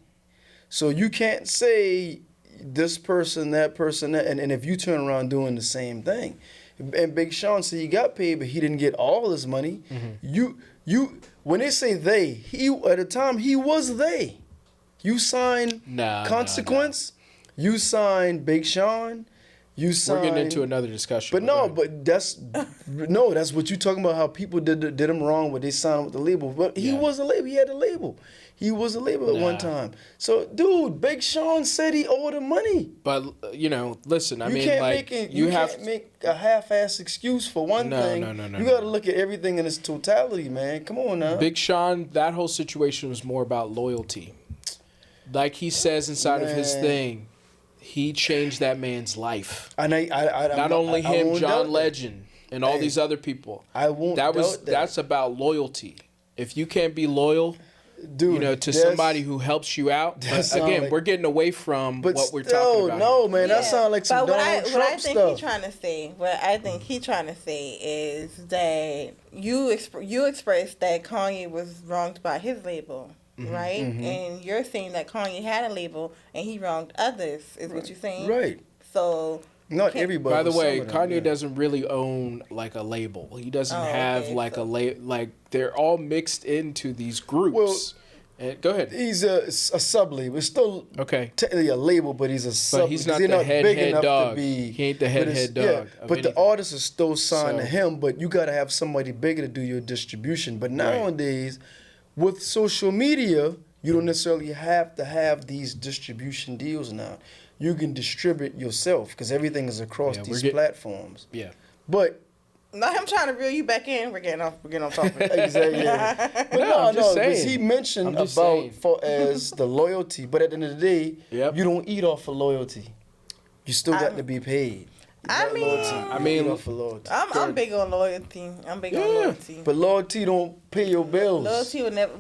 So you can't say this person, that person, that, and if you turn around doing the same thing. And Big Sean said he got paid, but he didn't get all his money. Mm-hmm. You when they say they, he at the time he was they. You signed Consequence, you signed Big Sean, you signed. We're getting into another discussion. But that's what you talking about. How people did him wrong when they signed with the label. But he was a label. He had a label. He was a label at one time. So, dude, Big Sean said he owed him money. But, you know, listen, I mean, like, you can't make a half-ass excuse for one thing. No. You got to look at everything in its totality, man. Come on now. Big Sean, that whole situation was more about loyalty. Like he says inside of his thing, he changed that man's life. Not only him, John Legend, and all these other people. That's about loyalty. If you can't be loyal, dude, you know, to somebody who helps you out. But again, we're getting away from what we're talking about. No, man, that sounds like some Donald Trump stuff. What I think he's trying to say is that you expressed that Kanye was wronged by his label. Mm-hmm, right? Mm-hmm. And you're saying that Kanye had a label and he wronged others, is what you're saying? Right. So not everybody. By the way, Kanye doesn't really own like a label. He doesn't have like a label. Like they're all mixed into these groups. Well, go ahead. He's a sub-label. It's still technically a label, but he's a sub. But he's not the head dog. He ain't the head dog. Yeah, but the artist is still signed to him. But you got to have somebody bigger to do your distribution. But nowadays, with social media, you don't necessarily have to have these distribution deals now. You can distribute yourself because everything is across these platforms. Yeah. But not him trying to reel you back in. We're getting off topic. Exactly. Yeah. But no, because he mentioned about as the loyalty. But at the end of the day, you don't eat off of loyalty. You still got to be paid. I'm big on loyalty. I'm big on loyalty. But loyalty don't pay your bills. Loyalty will never.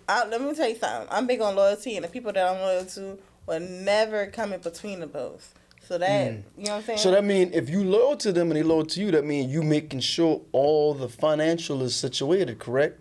Let me tell you something. I'm big on loyalty, and the people that I'm loyal to will never come in between the both. So that, you know what I'm saying? So that means if you loyal to them and they loyal to you, that means you making sure all the financial is situated, correct?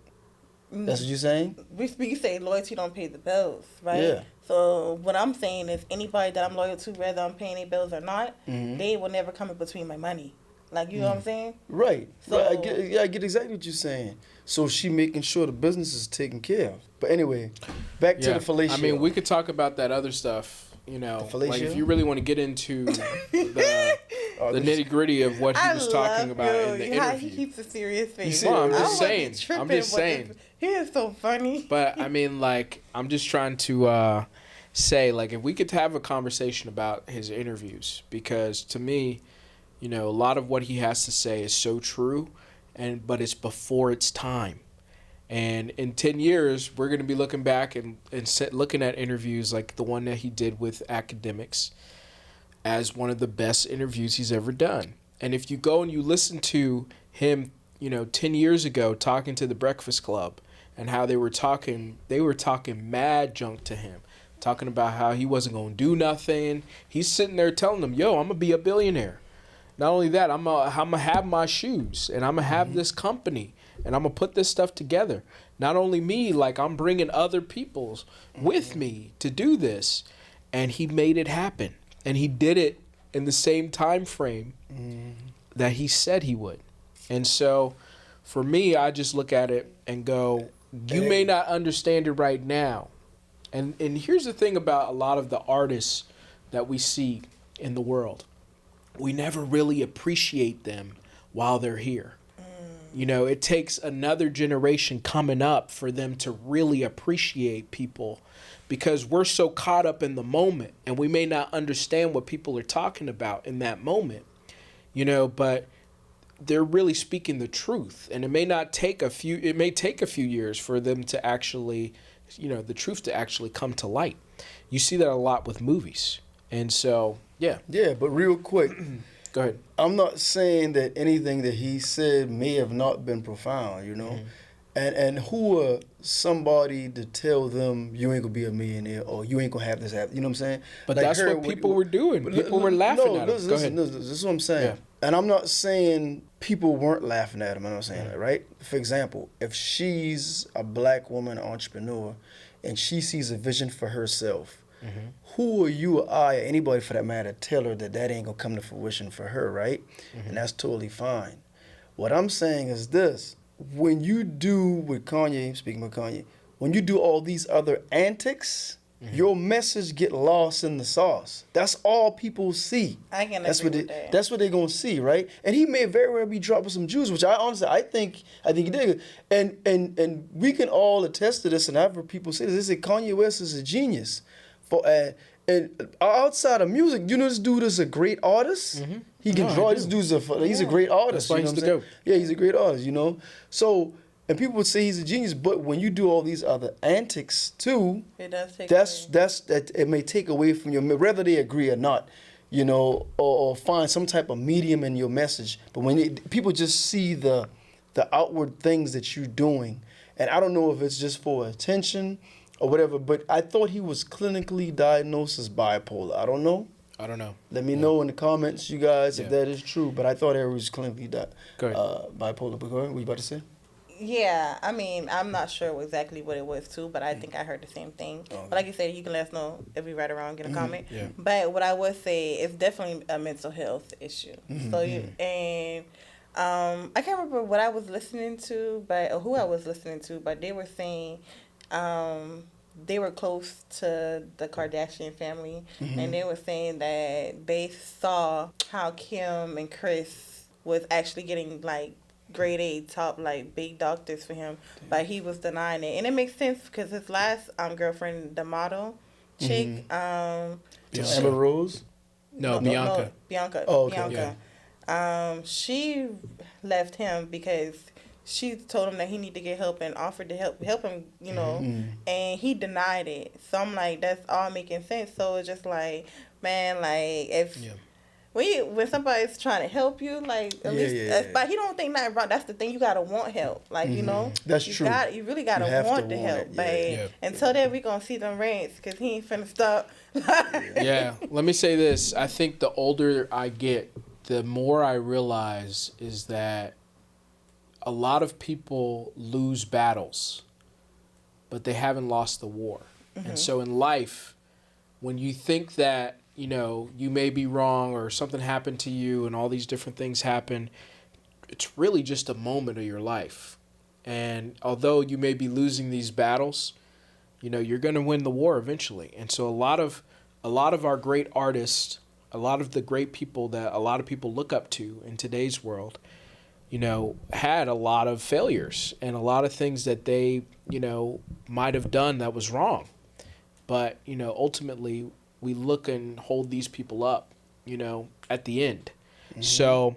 That's what you're saying? We say loyalty don't pay the bills, right? Yeah. So what I'm saying is anybody that I'm loyal to, whether I'm paying their bills or not, they will never come in between my money. Like, you know what I'm saying? Right. So, right. I get exactly what you're saying. So she making sure the business is taken care of. But anyway, back to the fellatio. I mean, we could talk about that other stuff. You know, like if you really want to get into the nitty gritty of what he was talking about in the interview. He keeps a serious face. Well, I'm just saying. I'm just saying. He is so funny. But I mean, like, I'm just trying to say, like, if we could have a conversation about his interviews, because to me, you know, a lot of what he has to say is so true, but it's before its time. And in 10 years, we're going to be looking back and looking at interviews like the one that he did with academics as one of the best interviews he's ever done. And if you go and you listen to him, you know, 10 years ago talking to the Breakfast Club and how they were talking mad junk to him, talking about how he wasn't going to do nothing. He's sitting there telling them, yo, I'm going to be a billionaire. Not only that, I'm going to have my shoes and I'm going to have this company. And I'm going to put this stuff together. Not only me, like I'm bringing other peoples with me to do this. And he made it happen. And he did it in the same time frame that he said he would. And so for me, I just look at it and go, you may not understand it right now. And here's the thing about a lot of the artists that we see in the world. We never really appreciate them while they're here. You know, it takes another generation coming up for them to really appreciate people because we're so caught up in the moment and we may not understand what people are talking about in that moment, you know, but they're really speaking the truth. And it may take a few years for them to actually, you know, the truth to actually come to light. You see that a lot with movies. And so, yeah. Yeah, but real quick. Go ahead. I'm not saying that anything that he said may have not been profound, you know? And who are somebody to tell them you ain't gonna be a millionaire or you ain't gonna have this happen, you know what I'm saying? But like that's what people were doing. People were laughing at him. Go ahead. This is what I'm saying. Yeah. And I'm not saying people weren't laughing at him. I'm not saying that, right? For example, if she's a black woman entrepreneur and she sees a vision for herself, who are you or I or anybody for that matter tell her that ain't gonna come to fruition for her, right? And that's totally fine. What I'm saying is this: when you do with Kanye, speaking with Kanye, when you do all these other antics, your message get lost in the sauce. That's all people see. I can agree with that. That's what they're gonna see, right? And he may very well be dropping some Jews, which I think he did. And we can all attest to this, and I've heard people say this. They say Kanye West is a genius. And outside of music, you know, this dude is a great artist. He can draw. This dude's he's a great artist. That's why he's the GOAT. Yeah, he's a great artist, you know. So, and people would say he's a genius, but when you do all these other antics too, it does take that it may take away from your, whether they agree or not, you know, or find some type of medium in your message. But when people just see the outward things that you're doing, and I don't know if it's just for attention or whatever, but I thought he was clinically diagnosed as bipolar. I don't know. Let me know in the comments, you guys, if that is true. But I thought he was clinically bipolar. But go ahead. What you about to say? Yeah, I mean, I'm not sure exactly what it was too, but I think I heard the same thing. Okay. But like you said, you can let us know if we right or wrong in a comment. Yeah. But what I would say is definitely a mental health issue. So I can't remember what I was listening to, or who I was listening to, but they were saying. They were close to the Kardashian family, and they were saying that they saw how Kim and Chris was actually getting like grade A top like big doctors for him, but he was denying it, and it makes sense because his last girlfriend, the model chick, Amber Rose. Bianca. Bianca. Oh, okay. Bianca. Yeah. She left him because she told him that he need to get help and offered to help him, you know, and he denied it. So I'm like, that's all making sense. So it's just like, man, like if when somebody's trying to help you, like at least, but he don't think nothing wrong. That's the thing. You gotta want help, like you know. That's true. You really gotta want the help, but until then, we gonna see them rants because he ain't finna stop. Let me say this. I think the older I get, the more I realize is that a lot of people lose battles but they haven't lost the war. And so in life, when you think that, you know, you may be wrong or something happened to you and all these different things happen, it's really just a moment of your life. And although you may be losing these battles, you know, you're going to win the war eventually. And so a lot of our great artists, a lot of the great people that a lot of people look up to in today's world, you know, had a lot of failures and a lot of things that they, you know, might have done that was wrong. But, you know, ultimately we look and hold these people up, you know, at the end. So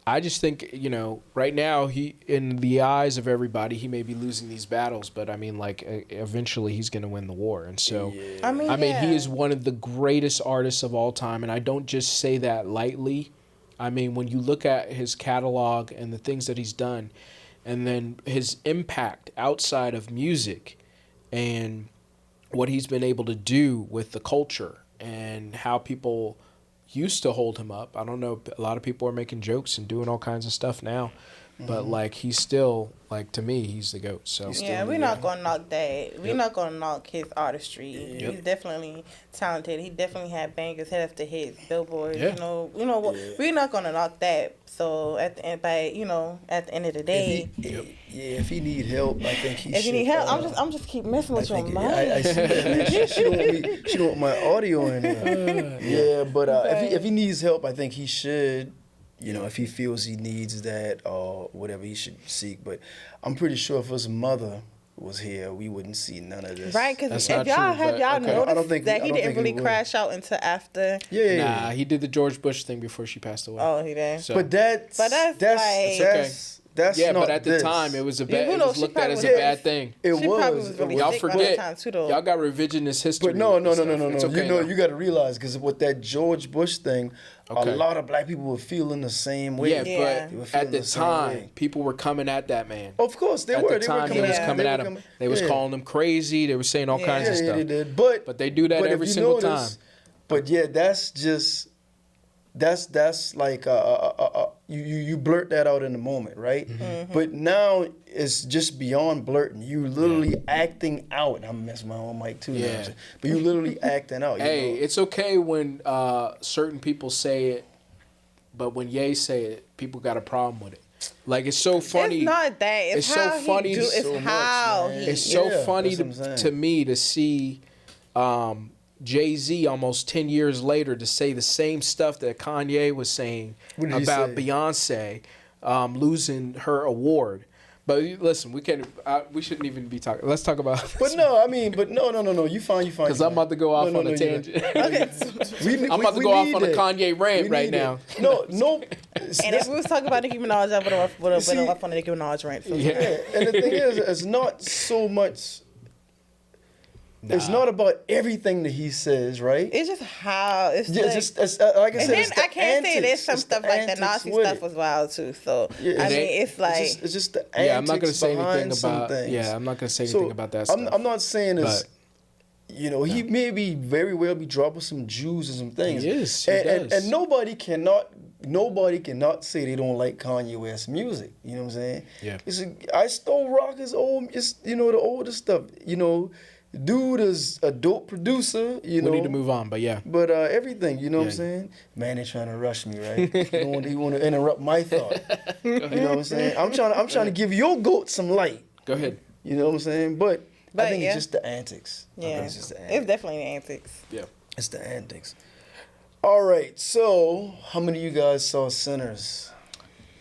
I just think, you know, right now he, in the eyes of everybody, he may be losing these battles, but I mean, like, eventually he's going to win the war. And so, I mean, he is one of the greatest artists of all time. And I don't just say that lightly. I mean, when you look at his catalog and the things that he's done, and then his impact outside of music and what he's been able to do with the culture and how people used to hold him up. I don't know, a lot of people are making jokes and doing all kinds of stuff now, but like he's still, like, to me, he's the GOAT. So yeah, we're not gonna knock that. We're not gonna knock his artistry. He's definitely talented. He definitely had bangers, head after hits, billboards. You know, we're not gonna knock that. So at the end, at the end of the day, if he need help, I think he should. If you need help, I'm just keep messing with your mind. I see that. She don't want my audio in there. But if he needs help, I think he should. You know, if he feels he needs that or whatever, he should seek. But I'm pretty sure if his mother was here, we wouldn't see none of this. Right, because if y'all noticed that he didn't really crash out until after. Nah, he did the George Bush thing before she passed away. Oh, he did. So, but that's not but at the time it was a bad. It was looked at as a bad thing. It was. Really y'all forget. time too, though. Y'all got revisionist history. But no. It's okay, you know, you got to realize because with that George Bush thing, a lot of black people were feeling the same way. Yeah, but at the time, people were coming at that man. Of course, they were. At the time, he was coming at him. They was calling him crazy. They were saying all kinds of stuff. They did. But they do that every single time. But yeah, that's like you blurt that out in the moment, right? But now it's just beyond blurting. You literally acting out. I'm messing my own mic too. Now, but you literally acting out. Hey, it's okay when certain people say it, but when Ye say it, people got a problem with it. Like, it's so funny. It's not that. It's so funny. It's so funny to me to see Jay-Z almost 10 years later to say the same stuff that Kanye was saying about Beyonce losing her award. But listen, we shouldn't even be talking. Let's talk about this. But no. You fine. Because I'm about to go off on a tangent. I'm about to go off on a Kanye rant right now. No. And if we was talking about Nicki Minaj, I would have went off on a Nicki Minaj rant. So yeah. And the thing is, it's not so much. Nah. It's not about everything that he says, right? It's just how it's like I said. And then I can't say there's some stuff like the Nazi stuff was wild too. So I mean, it's like it's just the antics. I'm not gonna say anything about. Things. Yeah, I'm not gonna say anything about that stuff. I'm not saying it's. He may be very well be dropping some Jews and some things. He is. He does. And nobody cannot say they don't like Kanye West music. You know what I'm saying? Yeah. I still rock his old, the older stuff. Dude is a dope producer, We need to move on, but yeah. But everything, what I'm saying? Man, they're trying to rush me, right? He want to interrupt my thought. You know what I'm saying? I'm trying to give your goat some light. Go ahead. You know what I'm saying? But I think it's just the antics. Yeah, it's definitely the antics. Yeah, it's the antics. All right, so how many of you guys saw Sinners?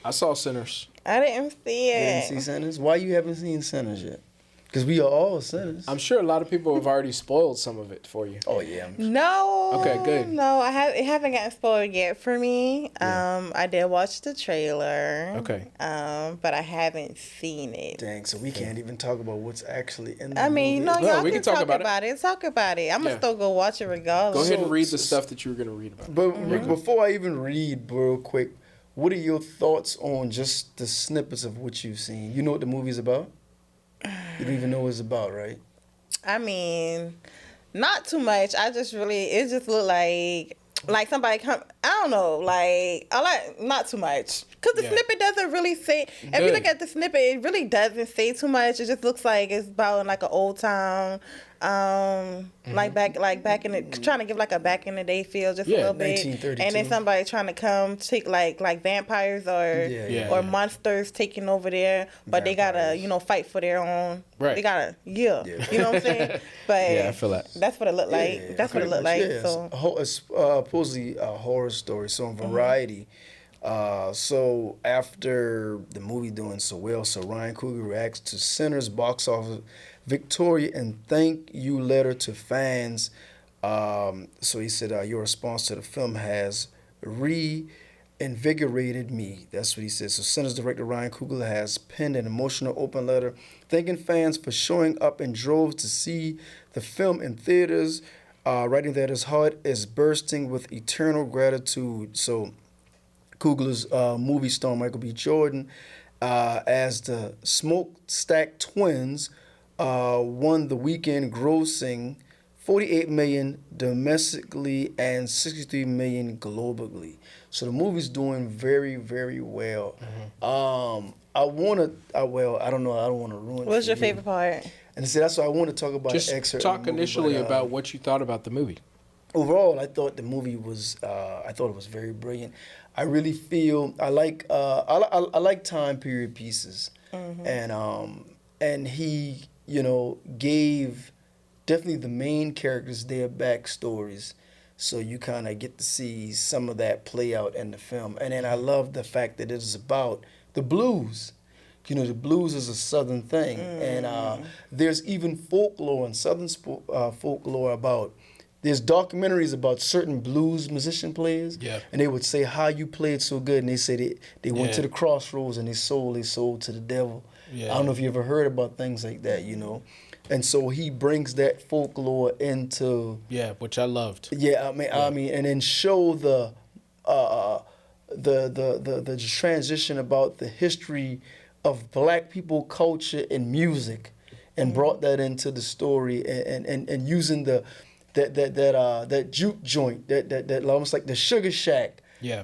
I saw Sinners. I didn't see it. You didn't see Sinners? Why you haven't seen Sinners yet? Because we are all sinners. I'm sure a lot of people have already spoiled some of it for you. Oh, yeah. No. Okay, good. No, it haven't gotten spoiled yet for me. Yeah. I did watch the trailer. Okay. But I haven't seen it. Dang, so we can't even talk about what's actually in the movie. Y'all can talk about it. Talk about it. I'm going to still go watch it regardless. Go ahead and read the stuff that you were going to read about. But before I even read, real quick, what are your thoughts on just the snippets of what you've seen? You know what the movie's about? You don't even know what it's about, right? I mean, not too much. It just looked like somebody come. I don't know, like I like not too much because the snippet doesn't really say. If you look at the snippet, it really doesn't say too much. It just looks like it's about like an old town, like back in the trying to give like a back in the day feel just a little bit, 1932. and then somebody trying to come take like vampires or monsters taking over there, but they gotta fight for their own. Right. They gotta you know what I'm saying. But I feel that. That's what it looked like. That's what it looked like. Yeah, So it's supposedly a horror story. So in Variety, so after the movie doing so well, so Ryan Coogler reacts to Sinners box office victory and thank you letter to fans. So he said, your response to the film has reinvigorated me. That's what he said. So Sinners director Ryan Coogler has penned an emotional open letter thanking fans for showing up in droves to see the film in theaters, writing that his heart is bursting with eternal gratitude. So Coogler's movie star Michael B. Jordan as the Smokestack Twins won the weekend grossing $48 million domestically and $63 million globally. So the movie's doing very, very well. I don't know. I don't want to ruin it. what's for your you. favorite part? And so that's why I want to talk about Just an excerpt. talk of the movie, initially but, about what you thought about the movie. Overall, I thought the movie was. I thought it was very brilliant. I really feel I like. I like time period pieces, and he gave definitely the main characters their backstories, so you kind of get to see some of that play out in the film. And then I love the fact that it is about the blues. The blues is a Southern thing, and there's even folklore and Southern folklore about. There's documentaries about certain blues musician players, and they would say how you played so good, and they say they went to the crossroads and they sold to the devil. I don't know if you ever heard about things like that, and so he brings that folklore into which I loved. I mean, and then show the transition about the history of Black people culture and music, and brought that into the story, and using that juke joint, that almost like the Sugar Shack,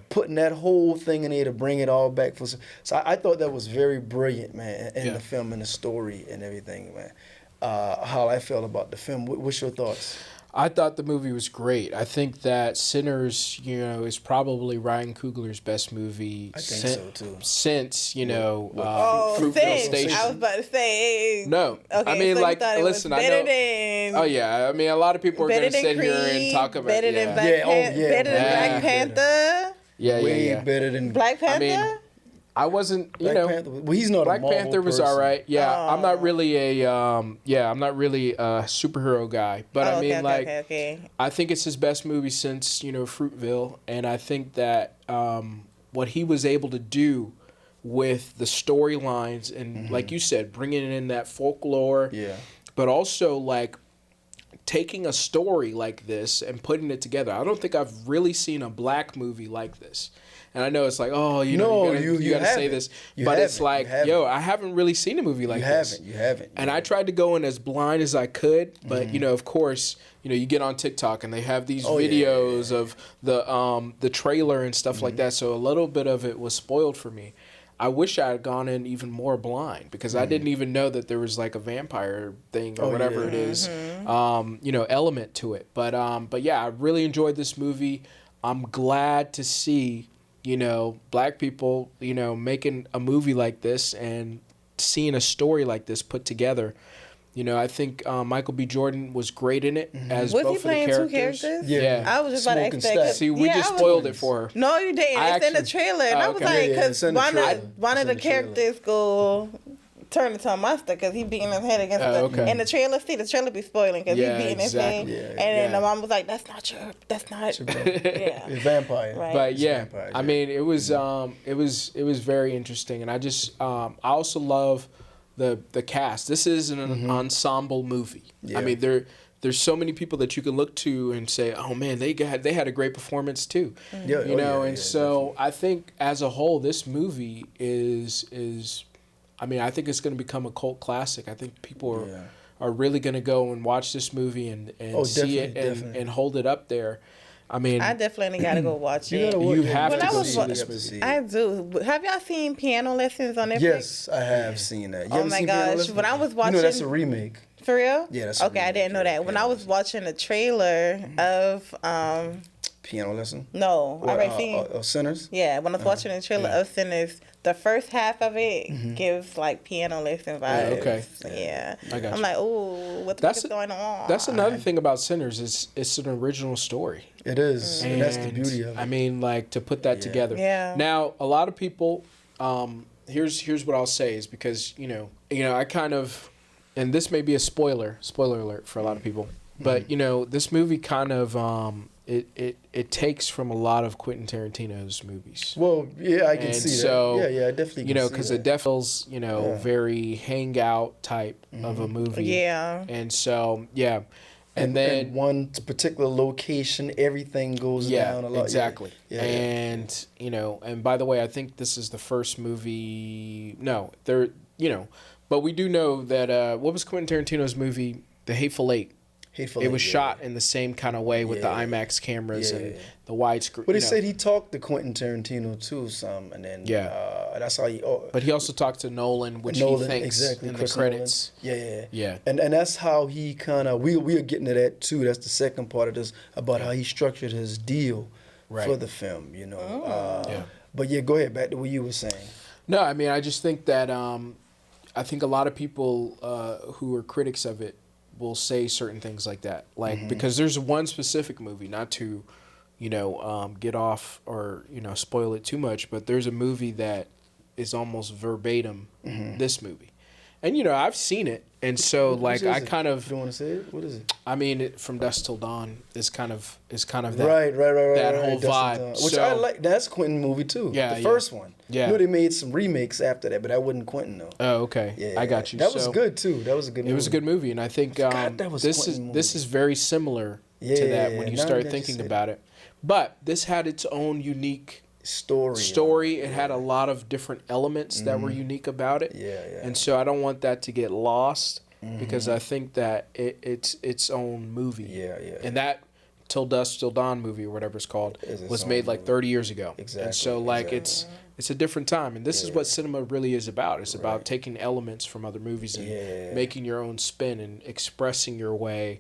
putting that whole thing in there to bring it all back. So I thought that was very brilliant, man, in the film and the story and everything, man. How I felt about the film. What's your thoughts? I thought the movie was great. I think that Sinners, is probably Ryan Coogler's best movie. I think so too. Since Fruitvale Station. I was about to say. No, Okay, I mean, so like, listen, I know. than, Oh yeah, I mean, a lot of people are going to sit here and talk about better than Black Black Panther. Way better than Black Panther. I mean, I wasn't, Black Panther. Well, he's not Black a Marvel Panther was person. all right. Yeah, I'm not really a superhero guy, but I mean, I think it's his best movie since Fruitvale, and I think that what he was able to do with the storylines and like you said, bringing in that folklore, but also like taking a story like this and putting it together. I don't think I've really seen a Black movie like this. And I know it's like, you gotta say this, but it's like, I haven't really seen a movie like this. You haven't. And I tried to go in as blind as I could, but of course, you get on TikTok and they have these videos of the trailer and stuff like that. So a little bit of it was spoiled for me. I wish I had gone in even more blind because I didn't even know that there was like a vampire thing or whatever it is, element to it. But yeah, I really enjoyed this movie. I'm glad to see. Black people, making a movie like this and seeing a story like this put together. I think Michael B. Jordan was great in it as was both he of the playing characters. two characters? Yeah. I was just about to Smoking expect. Stack. See, we just spoiled it for her. No, you didn't. It's in the trailer, and I was like, because one of the characters go turn into a monster because he beating his head against in the trailer. See, the trailer be spoiling because he beating his head, and then the mom was like, "That's not It's vampire." Right. But yeah, vampires, I mean, it was very interesting, and I just I also love the cast. This is an ensemble movie. I mean, there's so many people that you can look to and say, oh man, they had a great performance too. So I think as a whole, this movie is. I mean, I think it's going to become a cult classic. I think people are really going to go and watch this movie and see it and hold it up there. I mean, I definitely gotta go watch You it. gotta watch You it. have When to I go was see wa- this You have to movie. see it. I do. Have y'all seen Piano Lessons on Netflix? Yes, I have seen that. You Oh ever my seen Piano gosh! Lessons? When I was You watching, know that's a remake. for real? Yeah, that's a okay. I remake, didn't know yeah, that. When I Piano was Lessons. watching the trailer of Piano Lesson. no, I Or, already seen. Sinners. Yeah, when I was watching the trailer yeah. of Sinners, the first half of it gives like piano lesson vibes. okay. Yeah. I got I'm you. like, ooh, what the That's fuck is going on? That's another thing about Sinners is it's an original story. It is, and that's the And, beauty of it. I mean, like to put that together. Yeah. Now, a lot of people, here's what I'll say is because I kind of, and this may be a spoiler alert for a lot of people, but this movie kind of it takes from a lot of Quentin Tarantino's movies. Well, yeah, I can And see so, that. Yeah, I definitely can see because that. it definitely feels, very hangout type of a movie. Yeah. And so, yeah. And then in one particular location, everything goes down a lot. exactly. Yeah. And and by the way, I think this is the first movie. No, but we do know that what was Quentin Tarantino's movie, The Hateful Eight? Hateful It Eight, was shot in the same kind of way with the Yeah. IMAX cameras Yeah. and the widescreen. But he said he talked to Quentin Tarantino too, some, and then that's how he. But he also talked to Nolan, which he thinks exactly, in Chris the credits. Nolan. Yeah. Yeah. And that's how he kind of we are getting to that too. That's the second part of this about how he structured his deal Right. for the film. Yeah. But yeah, go ahead back to what you were saying. No, I mean, I just think that I think a lot of people who are critics of it will say certain things like that, like because there's one specific movie, not to, get off or spoil it too much, but there's a movie that is almost verbatim this movie, and I've seen it, and so Which is I it? kind of, You want to say it? What is it? I mean, From Dusk Till Dawn is kind of that Right. that whole Dustin vibe. Hoffman. Which So- I like. That's a Quentin movie too. Yeah, the yeah. first one. Yeah. I know they made some remakes after that, but that wasn't Quentin though. Oh, okay, Yeah, I got you. That was So- good too. That was a good. It was a good movie, and I think forgot that was this Quentin is movie. very similar to that when you now start that you thinking said about it. But this had its own unique story. It had a lot of different elements that were unique about it. Yeah, yeah. And so I don't want that to get lost because I think that it's its own movie. Yeah, yeah. And that Till Dusk Till Dawn movie or whatever it's called Is its was own made like movie. 30 years ago. Exactly, And so like exactly. it's a different time, and this is what cinema really is about. It's about taking elements from other movies and Yeah. making your own spin and expressing your way,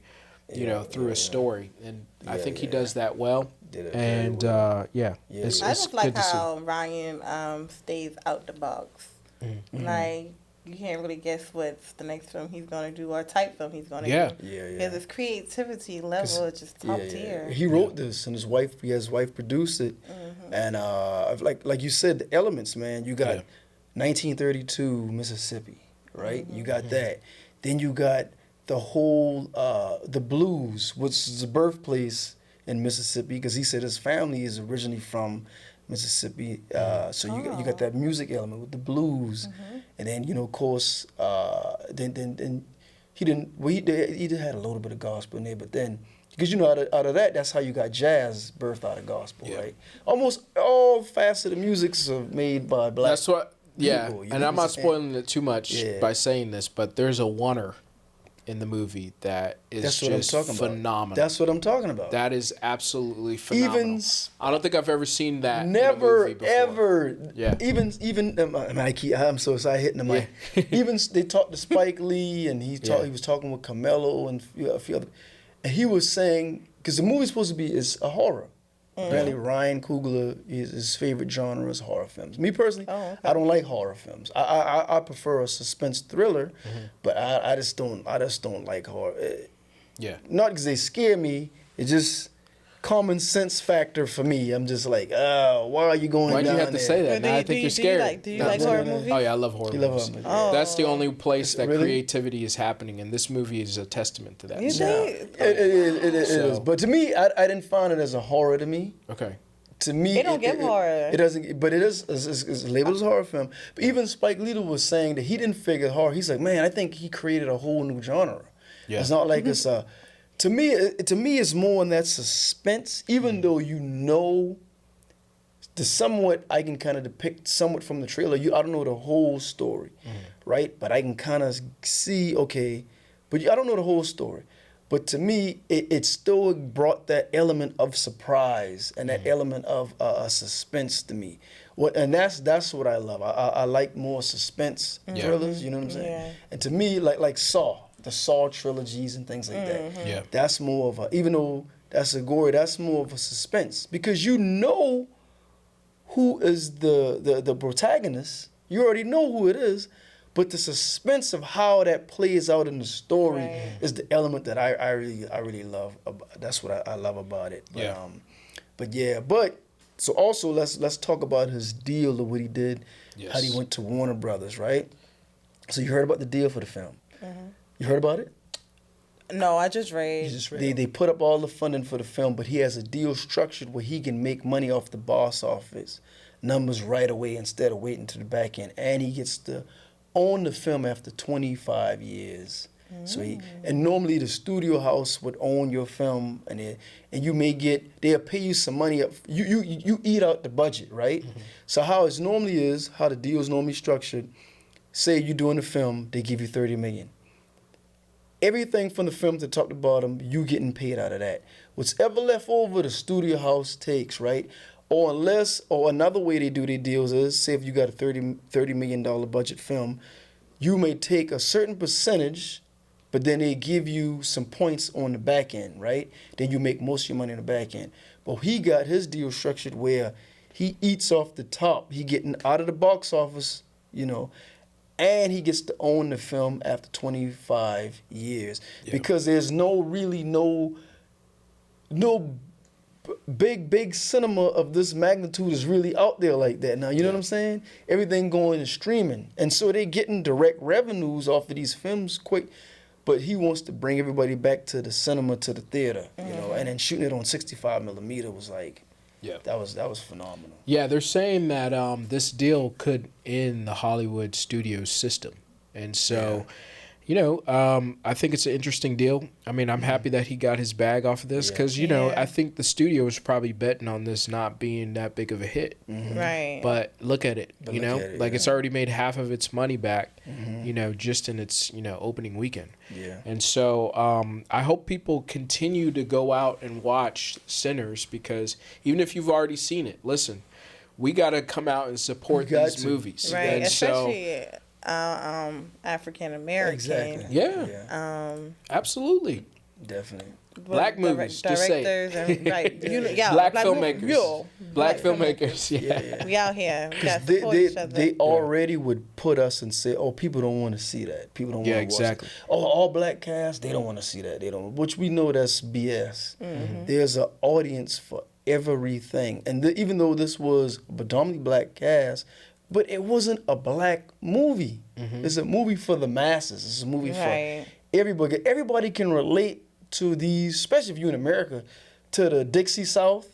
through a story. And I think he does that well. Did it very And well. it's I just like good to see. how Ryan stays out the box. Like you can't really guess what's the next film he's gonna do or type film he's gonna Yeah. do. Yeah, yeah. Because his creativity level is just top tier. He wrote this, and his wife produced it, and like you said, the elements, man. You got 1932 Mississippi, right? You got that. Then you got the whole the blues, which is the birthplace in Mississippi, because he said his family is originally from Mississippi. So you got that music element with the blues, and then of course, then he didn't. Well, he did had a little bit of gospel in there, but then because out of that, that's how you got jazz birthed out of gospel, right? Almost all facets of musics are made by black. That's what. Yeah, people, and I'm not saying? spoiling it too much Yeah. by saying this, but there's a oneer in the movie that is That's what I'm just talking phenomenal. about. That's what I'm talking about. That is absolutely phenomenal. I don't think I've ever seen that. Never in a movie before. ever. Yeah. Even I'm so excited hitting the mic. Even they talked to Spike Lee, and he was talking with Carmelo and a few other, and he was saying because the movie's supposed to be is a horror. Apparently, Ryan Coogler his favorite genre is horror films. Me personally, I don't like horror films. I prefer a suspense thriller, but I just don't like horror. Yeah. Not because they scare me. It's just common sense factor for me. I'm just like, oh, why are you going Why'd down you have to there? say that? Do Now you- I think do you're you scared. do you No, like I'm horror saying- movies? Oh yeah, I love horror You love movies. horror movies. That's the only place that Really? creativity is happening, and this movie is a testament to that. You So- think? It is. So- But to me, I didn't find it as a horror to me. Okay. To me, It don't give horror. It doesn't, but it is it's labeled as a horror film. But even Spike Lee was saying that he didn't figure horror. He's like, man, I think he created a whole new genre. Yeah. It's not like it's a. To me, it's more in that suspense. Even though the somewhat I can kind of depict somewhat from the trailer. I don't know the whole story, right? But I can kind of see, okay, but I don't know the whole story. But to me, it still brought that element of surprise and that element of suspense to me. And that's what I love. I like more suspense thrillers. You know what I'm saying? Yeah. And to me, like Saw, the Saw trilogies and things like that. Yeah. That's more of a, even though that's a gory, that's more of a suspense because you know who is the protagonist. You already know who it is. But the suspense of how that plays out in the story is the element that I really love. That's what I love about it. But, but so also let's talk about his deal of what he did, how he went to Warner Brothers, right? So you heard about the deal for the film. You heard about it? No, I just read. They put up all the funding for the film, but he has a deal structured where he can make money off the box office numbers right away instead of waiting to the back end, and he gets to own the film after 25 years. So and normally the studio house would own your film, and you may they'll pay you some money up. You eat out the budget, right? So how the deal is normally structured. Say you're doing a film, they give you $30 million. Everything from the film to top to bottom, you getting paid out of that. What's ever left over, the studio house takes, right? Or another way they do their deals is, say if you got a $30 million budget film, you may take a certain percentage, but then they give you some points on the back end, right? Then you make most of your money on the back end. But he got his deal structured where he eats off the top. He getting out of the box office, and he gets to own the film after 25 years. Because there's no big cinema of this magnitude is really out there like that now. You know what I'm saying? Everything going to streaming. And so they getting direct revenues off of these films quick. But he wants to bring everybody back to the cinema, to the theater, and then shooting it on 65 millimeter was like, that was phenomenal. Yeah, they're saying that this deal could end the Hollywood studio system. And so, I think it's an interesting deal. I mean, I'm happy that he got his bag off of this because, I think the studio was probably betting on this not being that big of a hit. Right. But look at it, it's already made half of its money back, just in its, opening weekend. Yeah. And so I hope people continue to go out and watch Sinners because even if you've already seen it, listen, we got to come out and support these movies. Right, and especially African American. Exactly. Yeah. Absolutely. Definitely. Black movies, just say directors and black filmmakers. Black filmmakers. Yeah. We out here. We got to They support each other. they already would put us and say, "Oh, people don't want to see that. People don't want to exactly. watch it. Oh, all black cast, they don't want to see that. They don't." Which we know that's BS. There's an audience for everything, and even though this was a predominantly black cast, but it wasn't a black movie. It's a movie for the masses. It's a movie for everybody. Everybody can relate to these, especially if you're in America, to the Dixie South,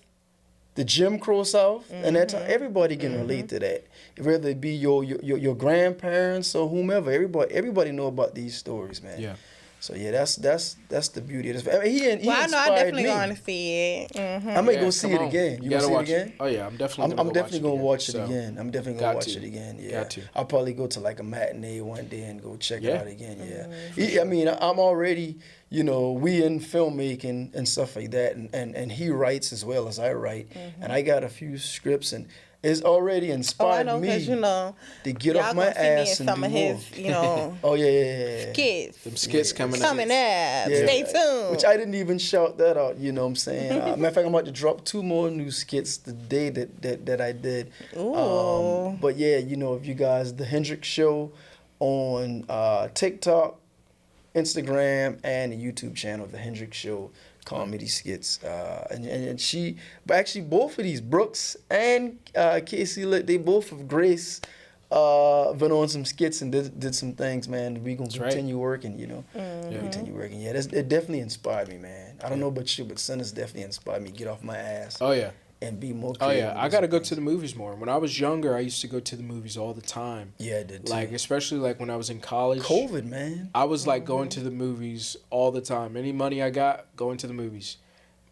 the Jim Crow South, and that time. Everybody can relate to that. Whether it be your grandparents or whomever, everybody know about these stories, man. Yeah. So that's the beauty of this. I mean, he I know I'm definitely me. going to see it. I may go see it again. You gonna see it again? Oh yeah, I'm definitely. I'm definitely gonna watch it again. I'm definitely gonna watch it again. Yeah. Got to. I'll probably go to like a matinee one day and go check it out again. Yeah. I mean, I'm already, we in filmmaking and stuff like that, and he writes as well as I write, and I got a few scripts and. It's already inspired me to get off my ass and some do of his, more. Oh yeah. Skits. Some skits coming up. Stay tuned. Which I didn't even shout that out. You know what I'm saying? Matter of fact, I'm about to drop 2 more new skits the day that I did. Ooh. But yeah, if you guys, the Hendrix Show on TikTok, Instagram, and the YouTube channel, the Hendrix Show. Comedy skits, and she, but actually both of these, Brooks and Casey, they both have graced been on some skits and did some things, man. We gonna continue working, continue working. Yeah, it definitely inspired me, man. I don't know about you, but Sinners definitely inspired me. Get off my ass. Oh yeah. And be more creative. Oh yeah, I gotta go to the movies more. When I was younger, I used to go to the movies all the time. Yeah, I did too. Like especially like when I was in college. COVID, man. I was like going to the movies all the time. Any money I got, going to the movies.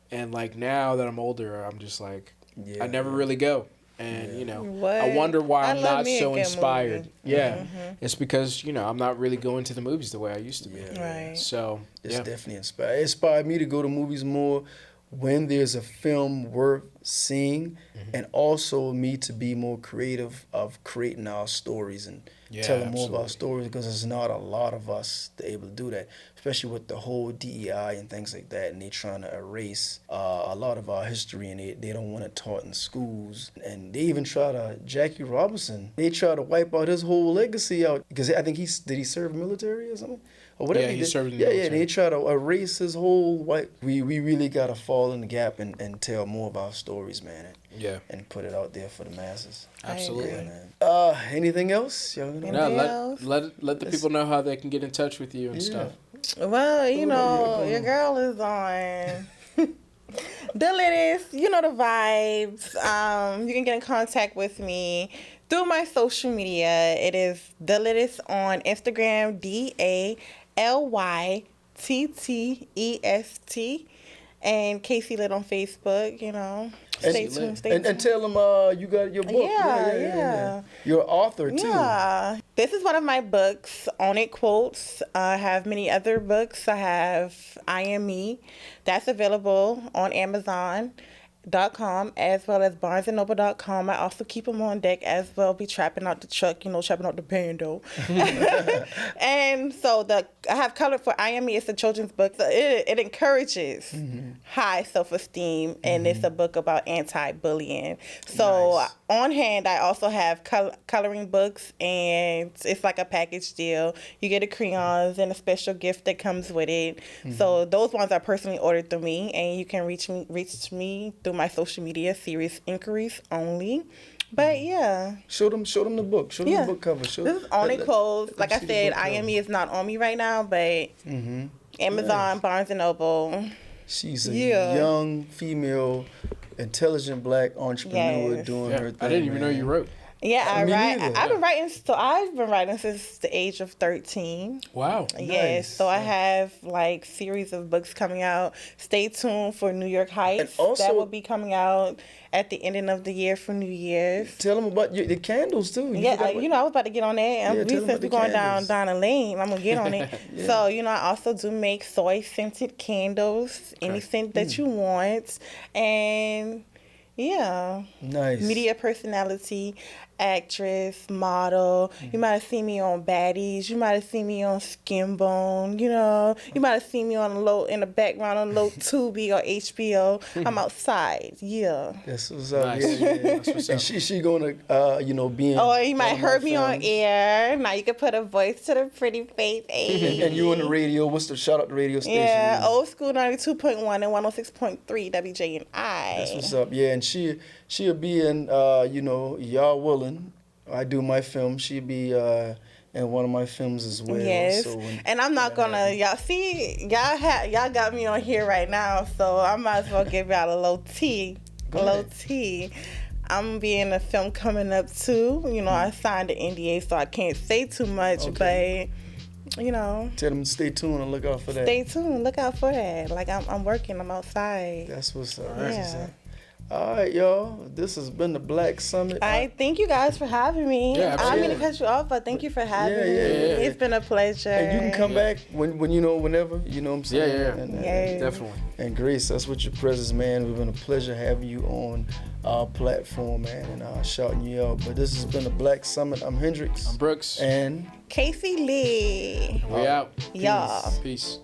And like now that I'm older, I'm just like, I never really go. And, you know, What? I wonder why I I'm love not me a so good inspired. movie. Yeah. It's because, you know, I'm not really going to the movies the way I used to be. Right. So, It's yeah. definitely inspired. It inspired me to go to movies more when there's a film worth seeing, and also me to be more creative of creating our stories and Yeah, telling more of our absolutely. stories, because there's not a lot of us that are able to do that, especially with the whole DEI and things like that, and they trying to erase a lot of our history, and they don't want it taught in schools. And they even try to, Jackie Robinson, they try to wipe out his whole legacy out, because I think did he serve military or something? Or whatever Yeah, he he did. served in the Yeah, military. they try to erase his whole white. We really gotta fall in the gap and tell more of our stories, man. Yeah. And put it out there for the masses. Absolutely. agree. Man. Anything else? Y'all gonna- No, Anything let, else? let the people know how they can get in touch with you and Yeah. stuff. Well, you What about know, you? your girl is on the latest. You know the vibes. You can get in contact with me through my social media. It is the latest on Instagram, DALYTTEST, and Casey Lit on Facebook. You know, stay Lit. tuned. Stay And tuned. tell them you got your book. Yeah. You're an author too. Yeah. This is one of my books, On It Quotes. I have many other books. I have I Am Me. That's available on Amazon.com as well as BarnesandNoble.com. I also keep them on deck as well. Be trapping out the truck, you know, trapping out the bando. And so I have colored for I Am Me. It's a children's book. So it encourages high self-esteem, and it's a book about anti-bullying. So Nice. on hand, I also have coloring books, and it's like a package deal. You get the crayons and a special gift that comes with it. So those ones are personally ordered through me, and you can reach me through my social media, Serious Inquiries Only. But yeah. Show them the book. Show them Yeah. the book cover. Show, This is On It Quotes. let Like them I see the said, book I cover. Am Me is not on me right now, but Amazon, Barnes and Noble. She's a Yeah. young female, intelligent black entrepreneur Yes. doing Yeah. her thing. I didn't even know man. you wrote. Yeah, I Me write. neither. I've been writing since the age of 13. Wow. Yes, Nice. so I have like series of books coming out. Stay tuned for New York Heights. And also- that will be coming out at the ending of the year for New Year's. Tell them about the candles too. Yeah, forgot what- you know, I was about to get on that. Yeah, tell 'em Since about we're the going candles. down a lane, I'm gonna get on it. So, you know, I also do make soy scented candles, any scent that you want, and yeah, Nice. media personality, actress, model. You might have seen me on Baddies. You might have seen me on Skinbone. You know, you might have seen me on in the background on Low Tubi or HBO. I'm outside. Yeah. That's what's up. Nice. Yeah. That's what's And up. she gonna be in. Or you might one of my heard me on films. air. Now you can put a voice to the pretty face. And you on the radio. What's the shout out the radio station? Yeah, old school 92.1 and 106.3 WJNI. That's what's up. Yeah, and she'll be in y'all willing. I do my film. She'll be in one of my films as well. Yes, So and I'm not gonna. Y'all got me on here right now, so I might as well give y'all a low T. I'm gonna be in a film coming up too. You know, I signed an NDA, so I can't say too much, Okay. but you know, Tell them to stay tuned and look out for that. stay tuned. Look out for that. Like I'm working. I'm outside. That's what's up. Yeah. That's what's up. All right, y'all. This has been the Black Summit. I thank you guys for having me. Yeah, I mean to absolutely. cut you off, but thank you for having Yeah, me. yeah. It's been a pleasure. And you can come back when whenever. You know what I'm saying? Yeah. And, Yeah. Definitely. and Grace, that's what your presence, man. It's been a pleasure having you on our platform, man, and shouting you out. But this has been the Black Summit. I'm Hendrix. I'm Brooks. And Casey Lee. We out. Y'all. Peace.